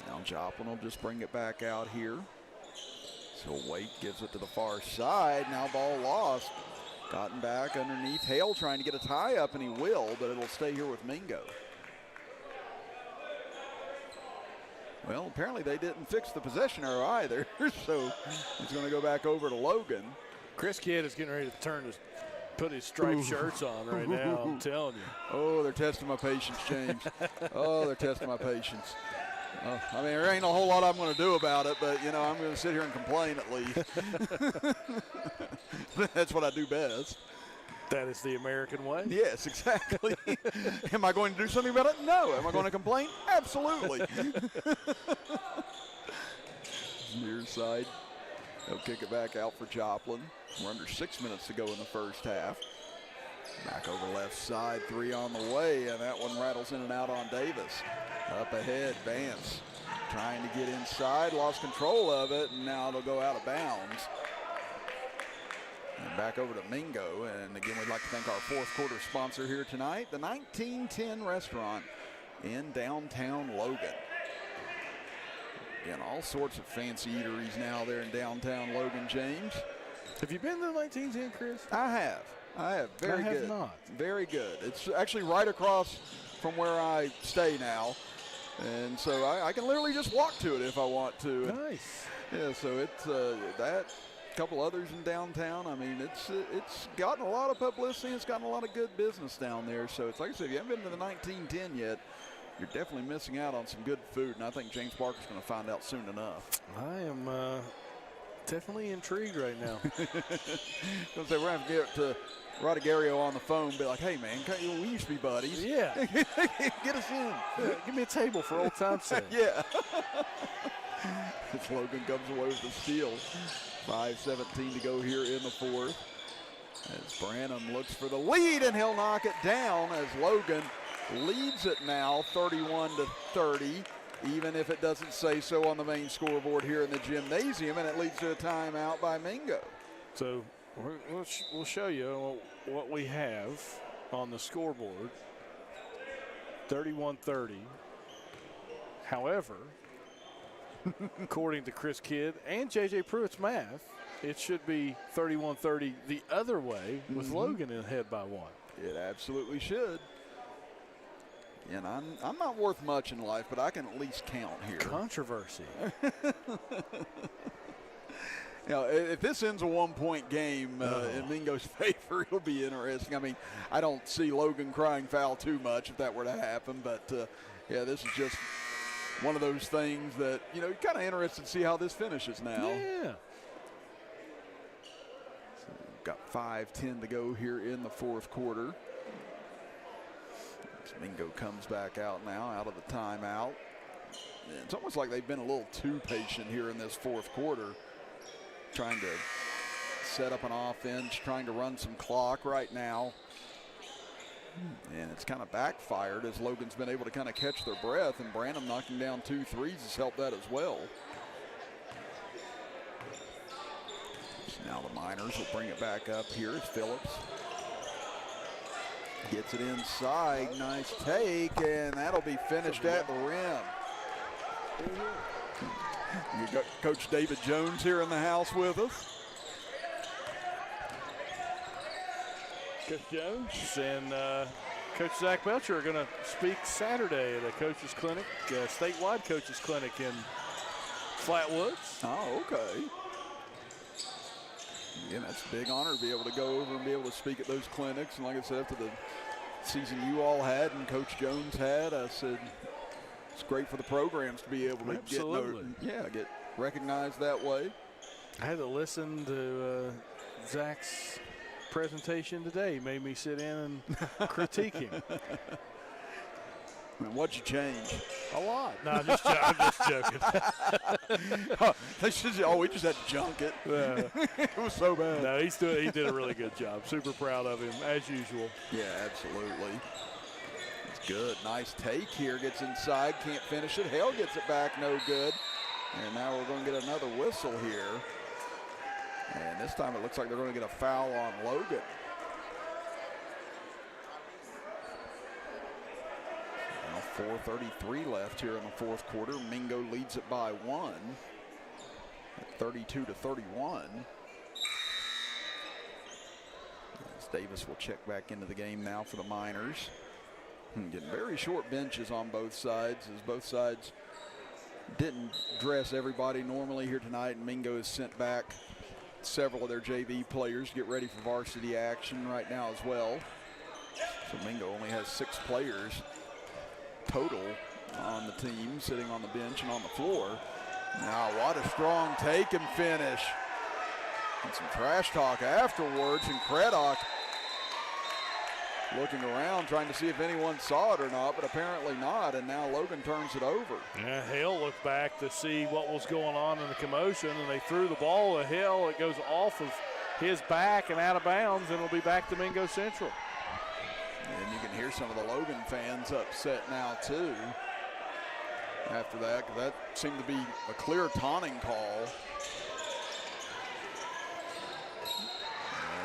[SPEAKER 1] Now Joplin will just bring it back out here. So Waite gives it to the far side. Now ball lost. Gotten back underneath. Hale trying to get a tie up, and he will, but it'll stay here with Mingo. Well, apparently they didn't fix the possession error either, so it's going to go back over to Logan.
[SPEAKER 8] Chris Kidd is getting ready to put his striped shirts on right now, I'm telling you.
[SPEAKER 1] Oh, they're testing my patience, James. Oh, they're testing my patience. Oh, I mean, there ain't a whole lot I'm going to do about it, but, you know, I'm going to sit here and complain at least. That's what I do best.
[SPEAKER 8] That is the American way?
[SPEAKER 1] Yes, exactly. Am I going to do something about it? No. Am I going to complain? Absolutely. Near side. They'll kick it back out for Joplin. We're under 6 minutes to go in the first half. Back over left side, 3 on the way, and that one rattles in and out on Davis. Up ahead, Vance trying to get inside, lost control of it, and now they'll go out of bounds. And back over to Mingo, and again, we'd like to thank our fourth quarter sponsor here tonight, the 1910 Restaurant in downtown Logan. Again, all sorts of fancy eateries now there in downtown Logan, James.
[SPEAKER 8] Have you been to the 1910, Chris?
[SPEAKER 1] I have. Very good.
[SPEAKER 8] I have not.
[SPEAKER 1] Very good. It's actually right across from where I stay now. And so I can literally just walk to it if I want to.
[SPEAKER 8] Nice.
[SPEAKER 1] Yeah, so it's that, a couple others in downtown. I mean, it's gotten a lot of publicity. It's gotten a lot of good business down there. So it's like I said, if you haven't been to the 1910 yet, you're definitely missing out on some good food. And I think James Parker's going to find out soon enough.
[SPEAKER 8] I am definitely intrigued right now.
[SPEAKER 1] We're going to have to get to Rodigario on the phone and be like, hey, man, we used to be buddies.
[SPEAKER 8] Yeah.
[SPEAKER 1] Get us in.
[SPEAKER 8] Yeah, give me a table for old time's sake.
[SPEAKER 1] Yeah. As Logan comes away with the steal. 5:17 to go here in the fourth. As Branham looks for the lead, and he'll knock it down as Logan leads it now 31-30, even if it doesn't say so on the main scoreboard here in the gymnasium, and it leads to a timeout by Mingo.
[SPEAKER 8] So we'll show you what we have on the scoreboard. 31-30. However, according to Chris Kidd and J.J. Pruitt's math, it should be 31-30 the other way with Logan in ahead by 1.
[SPEAKER 1] It absolutely should. And I'm not worth much in life, but I can at least count here.
[SPEAKER 8] Controversy.
[SPEAKER 1] You know, if this ends a one-point game in Mingo's favor, it'll be interesting. I mean, I don't see Logan crying foul too much if that were to happen, but yeah, this is just one of those things that, you know, you're kind of interested to see how this finishes now.
[SPEAKER 8] Yeah.
[SPEAKER 1] So we've got 5:10 to go here in the fourth quarter. As Mingo comes back out now, out of the timeout. And it's almost like they've been a little too patient here in this fourth quarter, trying to set up an offense, trying to run some clock right now. And it's kind of backfired as Logan's been able to kind of catch their breath, and Branham knocking down 2 threes has helped that as well. So now the Miners will bring it back up here as Phillips gets it inside. Nice take, and that'll be finished at the rim. You got Coach David Jones here in the house with us.
[SPEAKER 8] Coach Jones and Coach Zach Belcher are going to speak Saturday at a coaches clinic, statewide coaches clinic in Flatwoods.
[SPEAKER 1] Oh, okay. Yeah, that's a big honor to be able to go over and be able to speak at those clinics. And like I said, after the season you all had and Coach Jones had, I said it's great for the programs to be able to get recognized that way.
[SPEAKER 8] I had to listen to Zach's presentation today. He made me sit in and critique him.
[SPEAKER 1] I mean, what'd you change?
[SPEAKER 8] A lot. No, I'm just joking.
[SPEAKER 1] We just had to junk it. It was so bad.
[SPEAKER 8] No, he did a really good job. Super proud of him, as usual.
[SPEAKER 1] Yeah, absolutely. It's good. Nice take here. Gets inside. Can't finish it. Hale gets it back. No good. And now we're going to get another whistle here. And this time it looks like they're going to get a foul on Logan. Now 4:33 left here in the fourth quarter. Mingo leads it by 1 at 32-31. As Davis will check back into the game now for the Miners. Getting very short benches on both sides, as both sides didn't dress everybody normally here tonight, and Mingo has sent back several of their JV players to get ready for varsity action right now as well. So Mingo only has 6 players total on the team sitting on the bench and on the floor. Now what a strong take and finish. And some trash talk afterwards, and Craddock looking around trying to see if anyone saw it or not, but apparently not, and now Logan turns it over.
[SPEAKER 8] Yeah, Hale looked back to see what was going on in the commotion, and they threw the ball to Hale. It goes off of his back and out of bounds, and it'll be back to Mingo Central.
[SPEAKER 1] And you can hear some of the Logan fans upset now too after that, because that seemed to be a clear taunting call.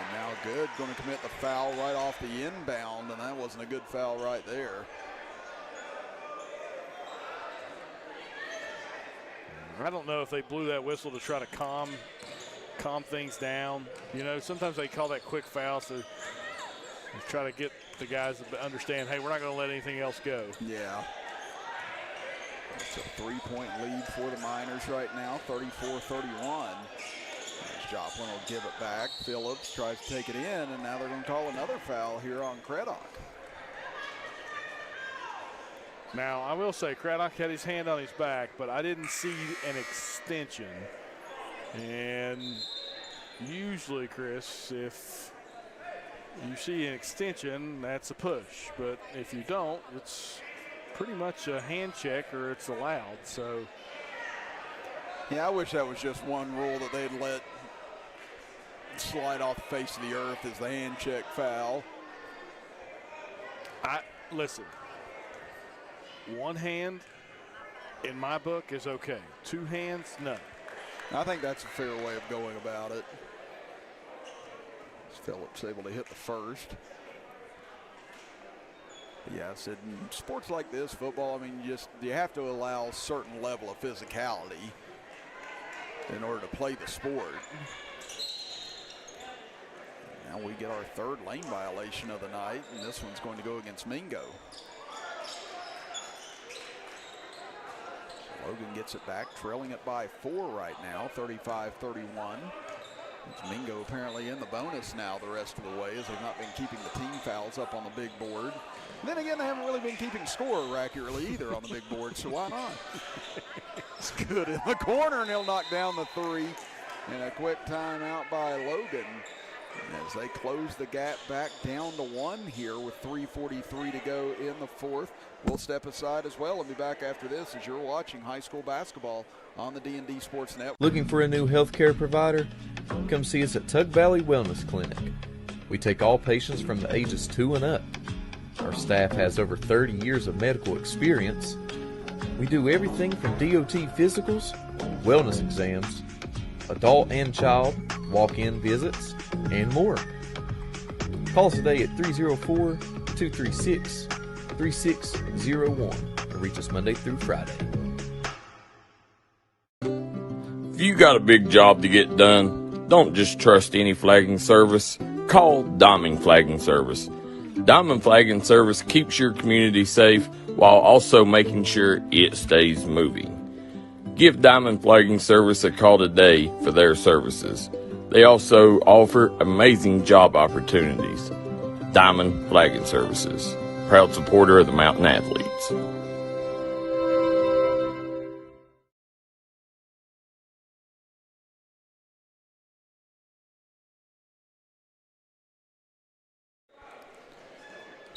[SPEAKER 1] And now Good going to commit the foul right off the inbound, and that wasn't a good foul right there.
[SPEAKER 8] I don't know if they blew that whistle to try to calm things down. You know, sometimes they call that quick foul, so they try to get the guys to understand, hey, we're not going to let anything else go.
[SPEAKER 1] Yeah. It's a 3-point lead for the Miners right now, 34-31. Joplin will give it back. Phillips tries to take it in, and now they're going to call another foul here on Craddock.
[SPEAKER 8] Now, I will say Craddock had his hand on his back, but I didn't see an extension. And usually, Chris, if you see an extension, that's a push. But if you don't, it's pretty much a hand check or it's allowed. So,
[SPEAKER 1] yeah, I wish that was just one rule that they'd let slide off the face of the earth as the hand check foul.
[SPEAKER 8] Listen, one hand in my book is okay. 2 hands, no.
[SPEAKER 1] I think that's a fair way of going about it. Phillips able to hit the first. Yeah, I said in sports like this, football, I mean, you have to allow a certain level of physicality in order to play the sport. Now we get our 3rd lane violation of the night, and this one's going to go against Mingo. Logan gets it back, trailing it by 4 right now, 35-31. It's Mingo apparently in the bonus now the rest of the way, as they've not been keeping the team fouls up on the big board. And then again, they haven't really been keeping score accurately either on the big board, so why not? It's good in the corner, and he'll knock down the 3. And a quick timeout by Logan as they close the gap back down to 1 here with 3:43 to go in the 4th. We'll step aside as well and be back after this as you're watching high school basketball on the D&D Sports Network.
[SPEAKER 4] Looking for a new healthcare provider? Come see us at Tug Valley Wellness Clinic. We take all patients from the ages 2 and up. Our staff has over 30 years of medical experience. We do everything from DOT physicals, wellness exams, adult and child, walk-in visits, and more. Call us today at 304-236-3601 and reach us Monday through Friday.
[SPEAKER 9] If you got a big job to get done, don't just trust any flagging service. Call Diamond Flagging Service. Diamond Flagging Service keeps your community safe while also making sure it stays moving. Give Diamond Flagging Service a call today for their services. They also offer amazing job opportunities. Diamond Flagging Services, proud supporter of the Mountain Athletes.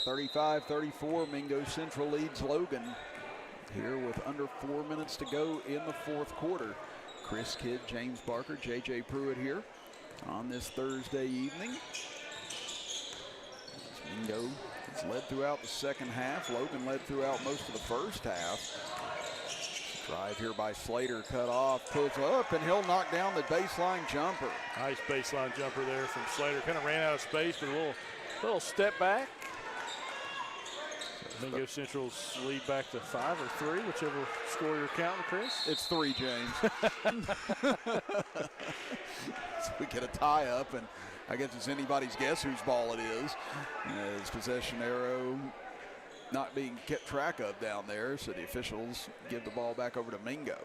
[SPEAKER 1] (35-34), Mingo Central leads Logan here with under 4 minutes to go in the 4th quarter. Chris Kidd, James Barker, J.J. Pruitt here on this Thursday evening. Mingo has led throughout the second half. Logan led throughout most of the first half. Drive here by Slater, cut off, pulls up, and he'll knock down the baseline jumper.
[SPEAKER 8] Nice baseline jumper there from Slater. Kind of ran out of space with a little step back. Mingo Central's lead back to 5 or 3, whichever score you're counting, Chris.
[SPEAKER 1] It's 3, James. So we get a tie up, and I guess it's anybody's guess whose ball it is. As possession arrow not being kept track of down there, so the officials give the ball back over to Mingo.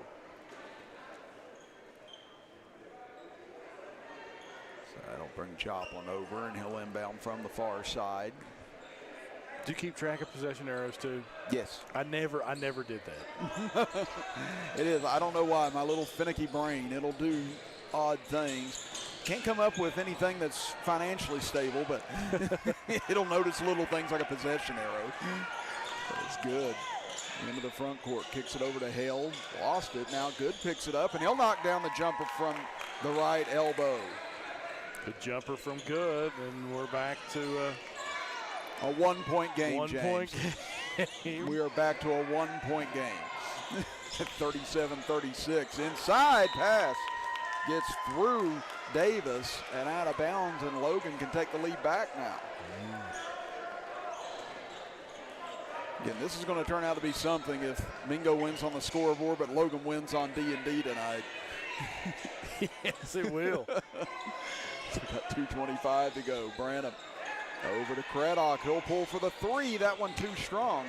[SPEAKER 1] So that'll bring Joplin over, and he'll inbound from the far side.
[SPEAKER 8] Do you keep track of possession arrows too?
[SPEAKER 1] Yes.
[SPEAKER 8] I never did that.
[SPEAKER 1] It is. I don't know why. My little finicky brain, it'll do odd things. Can't come up with anything that's financially stable, but it'll notice little things like a possession arrow. That's good. Into the front court, kicks it over to Hale. Lost it. Now Good picks it up, and he'll knock down the jumper from the right elbow.
[SPEAKER 8] Good jumper from Good, and we're back to
[SPEAKER 1] a 1-point game, James.
[SPEAKER 8] 1-point game.
[SPEAKER 1] We are back to a 1-point game. 37-36. Inside pass gets through Davis and out of bounds, and Logan can take the lead back now. Again, this is going to turn out to be something if Mingo wins on the scoreboard, but Logan wins on D&D tonight.
[SPEAKER 8] Yes, it will.
[SPEAKER 1] So we got 2:25 to go. Branham over to Craddock. He'll pull for the 3. That one too strong.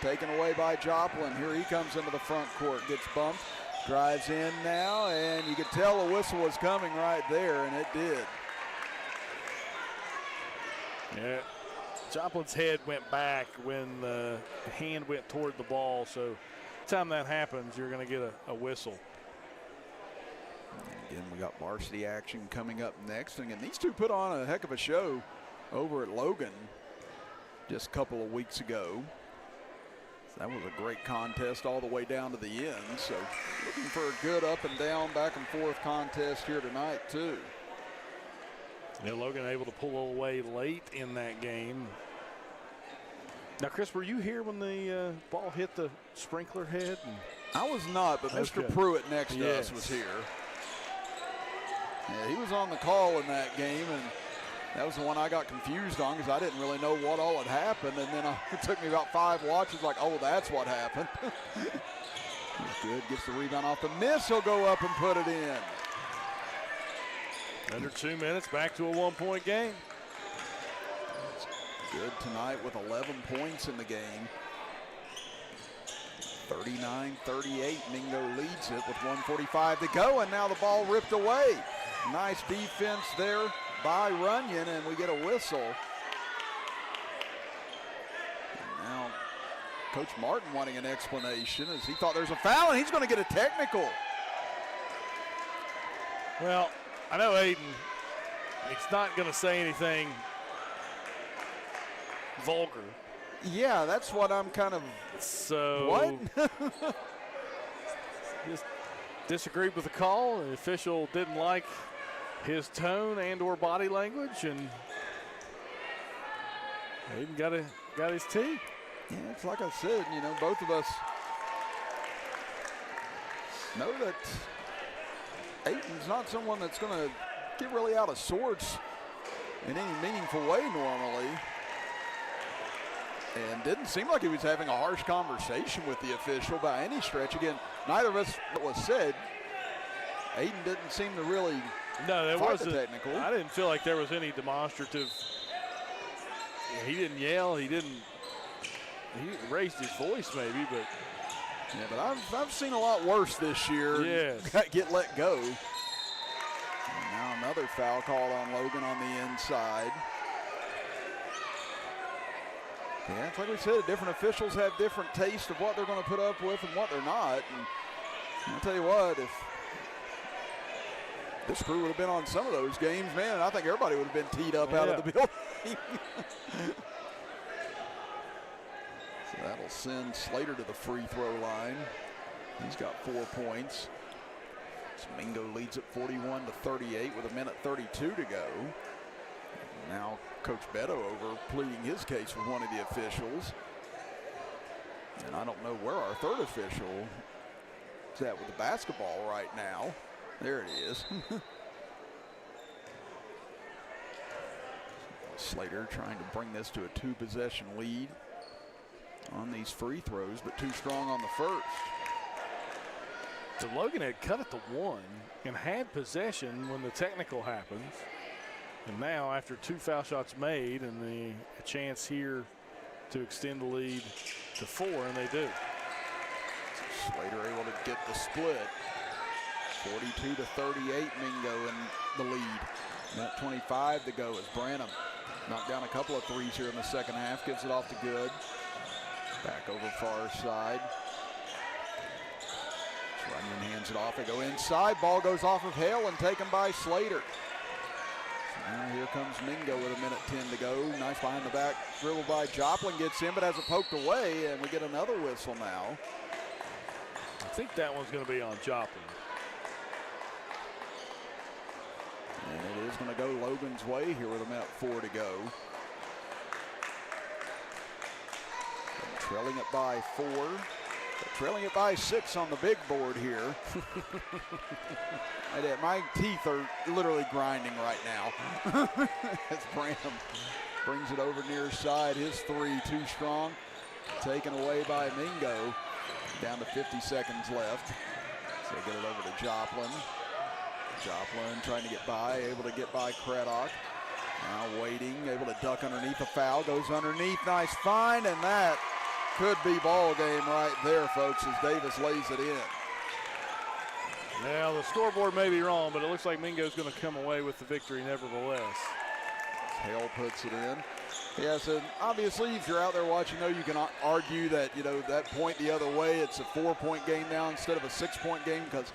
[SPEAKER 1] Taken away by Joplin. Here he comes into the front court. Gets bumped. Drives in now, and you could tell a whistle was coming right there, and it did.
[SPEAKER 8] Yeah. Joplin's head went back when the hand went toward the ball, so every time that happens, you're going to get a whistle.
[SPEAKER 1] Again, we got varsity action coming up next. And again, these two put on a heck of a show over at Logan just a couple of weeks ago. That was a great contest all the way down to the end. So looking for a good up and down, back and forth contest here tonight too.
[SPEAKER 8] Yeah, Logan able to pull away late in that game. Now, Chris, were you here when the ball hit the sprinkler head?
[SPEAKER 1] I was not, but Mr. Pruitt next to us was here. Yeah, he was on the call in that game, and that was the one I got confused on because I didn't really know what all had happened. And then it took me about 5 watches like, oh, that's what happened. Good, gets the rebound off the miss. He'll go up and put it in.
[SPEAKER 8] Under 2 minutes, back to a 1-point game.
[SPEAKER 1] Good tonight with 11 points in the game. 39-38, Mingo leads it with 1:45 to go, and now the ball ripped away. Nice defense there by Runyon, and we get a whistle. And now Coach Martin wanting an explanation as he thought there's a foul, and he's going to get a technical.
[SPEAKER 8] Well, I know Aiden, he's not going to say anything vulgar.
[SPEAKER 1] Yeah, that's what I'm kind of.
[SPEAKER 8] So
[SPEAKER 1] what?
[SPEAKER 8] Just disagreed with the call. The official didn't like his tone and/or body language, and Aiden got his tea.
[SPEAKER 1] Yeah, it's like I said, you know, both of us know that Aiden's not someone that's going to get really out of sorts in any meaningful way normally. And didn't seem like he was having a harsh conversation with the official by any stretch. Again, neither of us was said. Aiden didn't seem to really
[SPEAKER 8] no, there
[SPEAKER 1] fight
[SPEAKER 8] wasn't.
[SPEAKER 1] the technical.
[SPEAKER 8] I didn't feel like there was any demonstrative. He didn't yell. He raised his voice maybe, but.
[SPEAKER 1] Yeah, but I've seen a lot worse this year.
[SPEAKER 8] Yes.
[SPEAKER 1] Get let go. And now another foul called on Logan on the inside. Yeah, it's like we said, different officials have different taste of what they're going to put up with and what they're not. And I'll tell you what, if this crew would have been on some of those games, man, I think everybody would have been teed up out of the building. So that'll send Slater to the free throw line. He's got 4 points. So Mingo leads at 41-38 with 1:32 to go. Now Coach Beto over pleading his case with one of the officials. And I don't know where our third official is at with the basketball right now. There it is. Slater trying to bring this to a 2-possession lead on these free throws, but too strong on the first.
[SPEAKER 8] So Logan had cut it to 1 and had possession when the technical happens. And now, after 2 foul shots made and a chance here to extend the lead to 4, and they do.
[SPEAKER 1] So Slater able to get the split. 42-38, Mingo in the lead. 1:25 to go as Branham knocked down a couple of threes here in the second half. Gives it off to Good. Back over far side. Runyon hands it off. They go inside. Ball goes off of Hale and taken by Slater. Now here comes Mingo with 1:10 to go. Nice behind the back dribble by Joplin. Gets in but has it poked away, and we get another whistle now.
[SPEAKER 8] I think that one's going to be on Joplin.
[SPEAKER 1] And it is going to go Logan's way here with 1:04 to go. And trailing it by 4. Trailing it by 6 on the big board here. My teeth are literally grinding right now. As Branham brings it over near side. His 3 too strong. Taken away by Mingo. Down to 50 seconds left. So they get it over to Joplin. Joplin trying to get by, able to get by Craddock. Now waiting, able to duck underneath a foul. Goes underneath, nice find, and that could be ball game right there, folks, as Davis lays it in.
[SPEAKER 8] Now, the scoreboard may be wrong, but it looks like Mingo's going to come away with the victory nevertheless.
[SPEAKER 1] Hale puts it in. Yes, and obviously, if you're out there watching, you can argue that, that point the other way, it's a 4-point game now instead of a 6-point game because,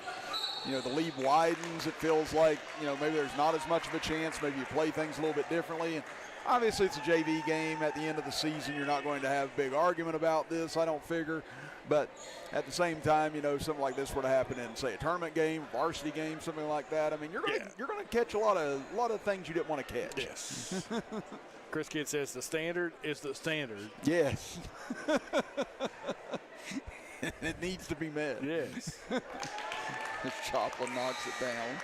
[SPEAKER 1] the lead widens. It feels like, maybe there's not as much of a chance. Maybe you play things a little bit differently. And obviously, it's a JV game. At the end of the season, you're not going to have a big argument about this, I don't figure. But at the same time, something like this were to happen in, say, a tournament game, varsity game, something like that. I mean, you're going to catch a lot of things you didn't want to catch.
[SPEAKER 8] Yes. Chris Kidd says the standard is the standard.
[SPEAKER 1] Yes. It needs to be met.
[SPEAKER 8] Yes.
[SPEAKER 1] As Joplin knocks it down.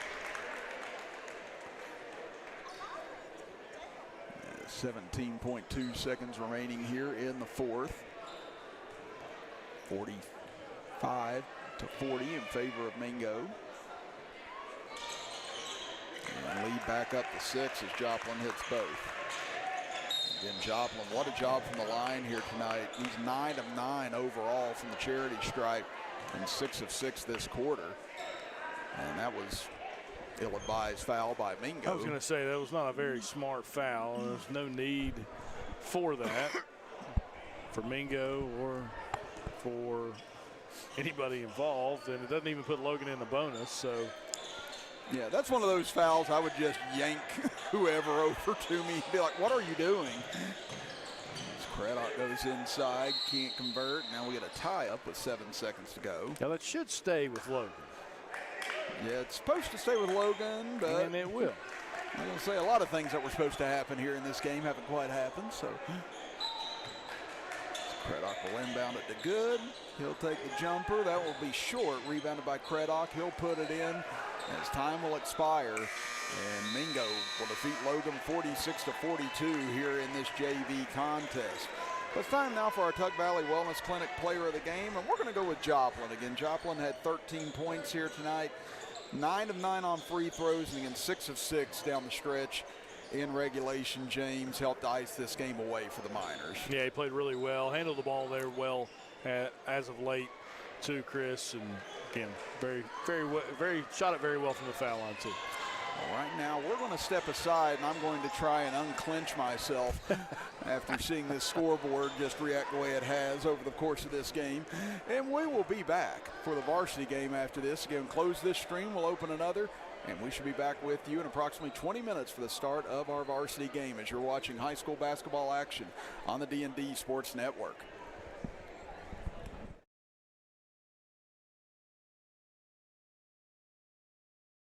[SPEAKER 1] 17.2 seconds remaining here in the fourth. 45-40 in favor of Mingo. And lead back up to 6 as Joplin hits both. Again, Joplin, what a job from the line here tonight. He's 9 of 9 overall from the charity stripe and 6 of 6 this quarter. And that was ill-advised foul by Mingo.
[SPEAKER 8] I was going to say that was not a very smart foul. There's no need for that for Mingo or for anybody involved, and it doesn't even put Logan in the bonus. So,
[SPEAKER 1] yeah, that's one of those fouls I would just yank whoever over to me, be like, "What are you doing?" Craddock goes inside, can't convert. Now we get a tie-up with 7 seconds to go.
[SPEAKER 8] Now that should stay with Logan.
[SPEAKER 1] Yeah, it's supposed to stay with Logan, but
[SPEAKER 8] and it will.
[SPEAKER 1] I'm going to say a lot of things that were supposed to happen here in this game haven't quite happened. So Craddock will inbound it to Good. He'll take the jumper. That will be short. Rebounded by Craddock. He'll put it in as time will expire. And Mingo will defeat Logan 46-42 here in this JV contest. It's time now for our Tug Valley Wellness Clinic Player of the Game, and we're going to go with Joplin again. Joplin had 13 points here tonight, 9 of 9 on free throws, and again 6 of 6 down the stretch in regulation. James helped ice this game away for the Miners.
[SPEAKER 8] Yeah, he played really well, handled the ball there well as of late too, Chris, and again, very shot it very well from the foul line too.
[SPEAKER 1] Right now, we're going to step aside, and I'm going to try and unclench myself after seeing this scoreboard just react the way it has over the course of this game. And we will be back for the varsity game after this. Again, close this stream, we'll open another, and we should be back with you in approximately 20 minutes for the start of our varsity game as you're watching high school basketball action on the D&D Sports Network.